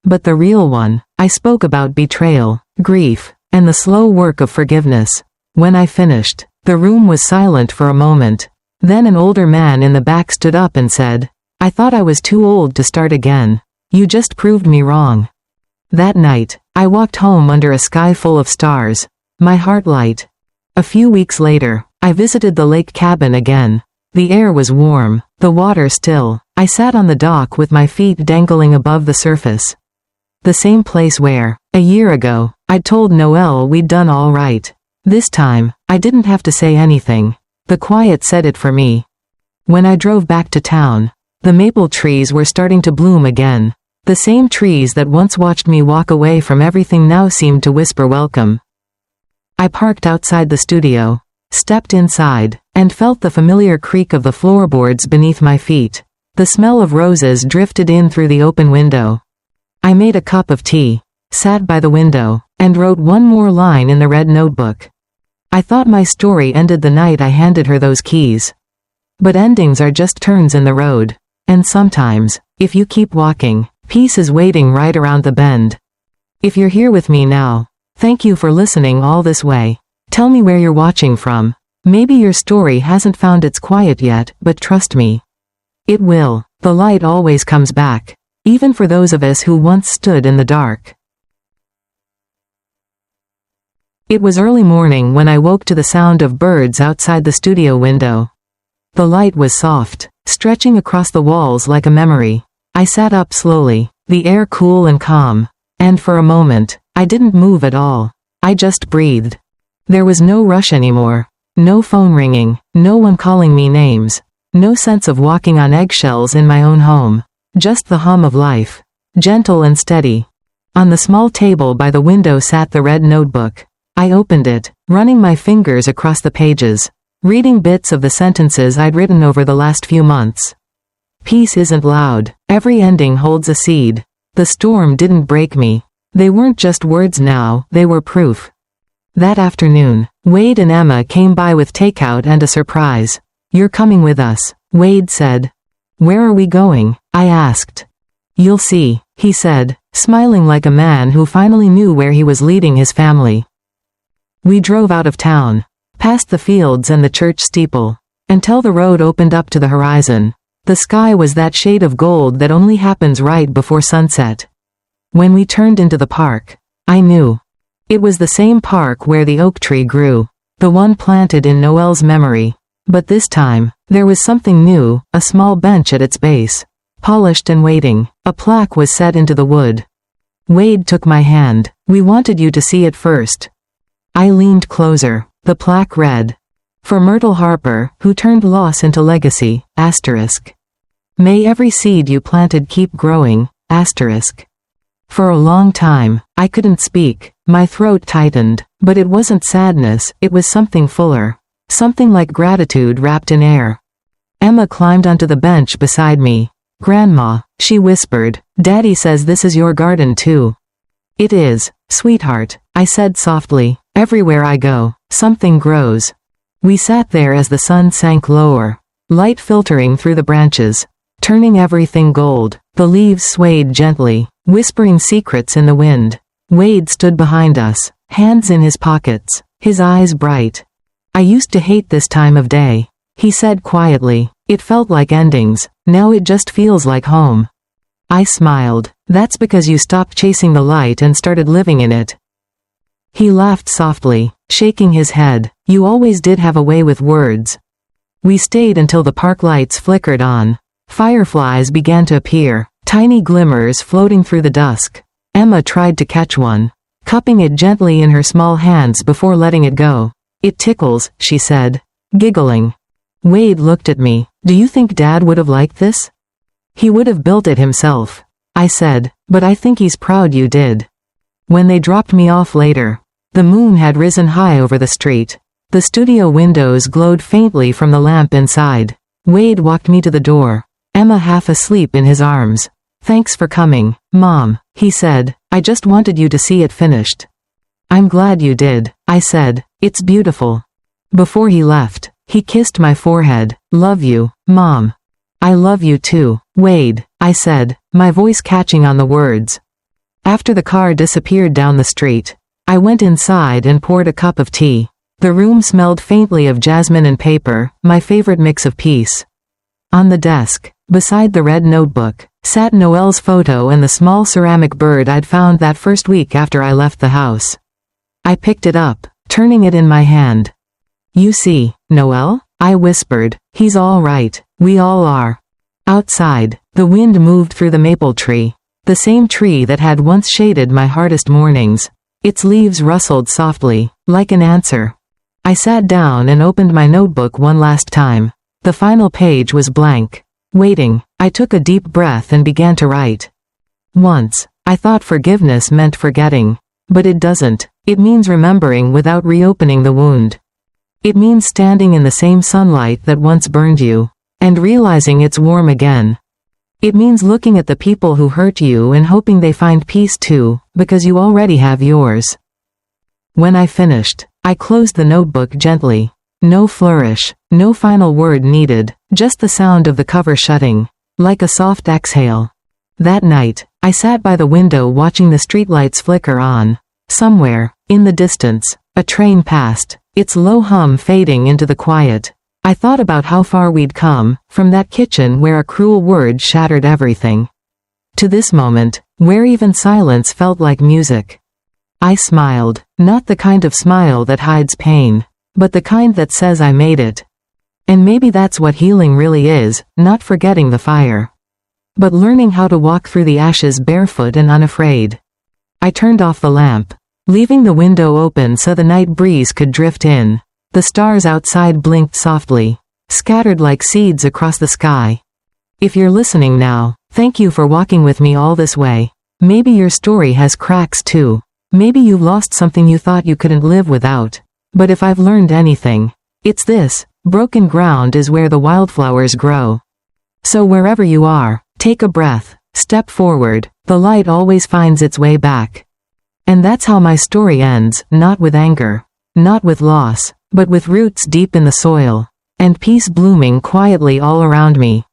but the real one. I spoke about betrayal, grief, and the slow work of forgiveness. When I finished, the room was silent for a moment. Then an older man in the back stood up and said, "I thought I was too old to start again. You just proved me wrong." That night, I walked home under a sky full of stars, my heart light. A few weeks later, I visited the lake cabin again. The air was warm, the water still. I sat on the dock with my feet dangling above the surface. The same place where, a year ago, I'd told Noelle we'd done all right. This time, I didn't have to say anything. The quiet said it for me. When I drove back to town, the maple trees were starting to bloom again. The same trees that once watched me walk away from everything now seemed to whisper welcome. I parked outside the studio, stepped inside, and felt the familiar creak of the floorboards beneath my feet. The smell of roses drifted in through the open window. I made a cup of tea, sat by the window, and wrote one more line in the red notebook. I thought my story ended the night I handed her those keys. But endings are just turns in the road. And sometimes, if you keep walking, peace is waiting right around the bend. If you're here with me now, thank you for listening all this way. Tell me where you're watching from. Maybe your story hasn't found its quiet yet, but trust me, it will. The light always comes back, even for those of us who once stood in the dark. It was early morning when I woke to the sound of birds outside the studio window. The light was soft, stretching across the walls like a memory. I sat up slowly, the air cool and calm, and for a moment, I didn't move at all. I just breathed. There was no rush anymore. No phone ringing, no one calling me names, no sense of walking on eggshells in my own home. Just the hum of life, gentle and steady. On the small table by the window sat the red notebook. I opened it, running my fingers across the pages, reading bits of the sentences I'd written over the last few months. Peace isn't loud. Every ending holds a seed. The storm didn't break me. They weren't just words now, they were proof. That afternoon, Wade and Emma came by with takeout and a surprise. "You're coming with us," Wade said. "Where are we going?" I asked. "You'll see," he said, smiling like a man who finally knew where he was leading his family. We drove out of town, past the fields and the church steeple, until the road opened up to the horizon. The sky was that shade of gold that only happens right before sunset. When we turned into the park, I knew. It was the same park where the oak tree grew. the one planted in Noelle's memory. But this time, there was something new, a small bench at its base. Polished and waiting, a plaque was set into the wood. Wade took my hand. "We wanted you to see it first." I leaned closer. The plaque read, "For Myrtle Harper, who turned loss into legacy, asterisk. May every seed you planted keep growing, asterisk." For a long time, I couldn't speak. My throat tightened, but it wasn't sadness, it was something fuller. Something like gratitude wrapped in air. Emma climbed onto the bench beside me. "Grandma," she whispered, "Daddy says this is your garden too." "It is, sweetheart," I said softly. "Everywhere I go, something grows." We sat there as the sun sank lower, light filtering through the branches, turning everything gold. The leaves swayed gently, whispering secrets in the wind. Wade stood behind us, hands in his pockets, his eyes bright. "I used to hate this time of day," he said quietly. "It felt like endings. Now it just feels like home." I smiled. "That's because you stopped chasing the light and started living in it." He laughed softly, shaking his head. "You always did have a way with words." We stayed until the park lights flickered on. Fireflies began to appear, tiny glimmers floating through the dusk. Emma tried to catch one, cupping it gently in her small hands before letting it go. "It tickles," she said, giggling. Wade looked at me. "Do you think Dad would have liked this?" "He would have built it himself," I said, "but I think he's proud you did." When they dropped me off later, the moon had risen high over the street. The studio windows glowed faintly from the lamp inside. Wade walked me to the door, Emma half asleep in his arms. "Thanks for coming, Mom," he said. "I just wanted you to see it finished." "I'm glad you did," I said. "It's beautiful." Before he left, he kissed my forehead. "Love you, Mom." "I love you too, Wade," I said, my voice catching on the words. After the car disappeared down the street, I went inside and poured a cup of tea. The room smelled faintly of jasmine and paper, my favorite mix of peace. On the desk, beside the red notebook, sat Noelle's photo and the small ceramic bird I'd found that first week after I left the house. I picked it up, turning it in my hand. "You see, Noelle?" I whispered. "He's all right. We all are." Outside, the wind moved through the maple tree, the same tree that had once shaded my hardest mornings. Its leaves rustled softly, like an answer. I sat down and opened my notebook one last time. The final page was blank. Waiting, I took a deep breath and began to write. Once, I thought forgiveness meant forgetting. But it doesn't. It means remembering without reopening the wound. It means standing in the same sunlight that once burned you, and realizing it's warm again. It means looking at the people who hurt you and hoping they find peace too, because you already have yours. When I finished, I closed the notebook gently. No flourish, no final word needed, just the sound of the cover shutting, like a soft exhale. That night, I sat by the window watching the streetlights flicker on. Somewhere, in the distance, a train passed, its low hum fading into the quiet. I thought about how far we'd come, from that kitchen where a cruel word shattered everything, to this moment, where even silence felt like music. I smiled, not the kind of smile that hides pain, but the kind that says I made it. And maybe that's what healing really is, not forgetting the fire, but learning how to walk through the ashes barefoot and unafraid. I turned off the lamp, leaving the window open so the night breeze could drift in. The stars outside blinked softly, scattered like seeds across the sky. If you're listening now, thank you for walking with me all this way. Maybe your story has cracks too. Maybe you lost something you thought you couldn't live without. But if I've learned anything, it's this: broken ground is where the wildflowers grow. So wherever you are, take a breath, step forward, the light always finds its way back. And that's how my story ends, not with anger, not with loss, but with roots deep in the soil, and peace blooming quietly all around me.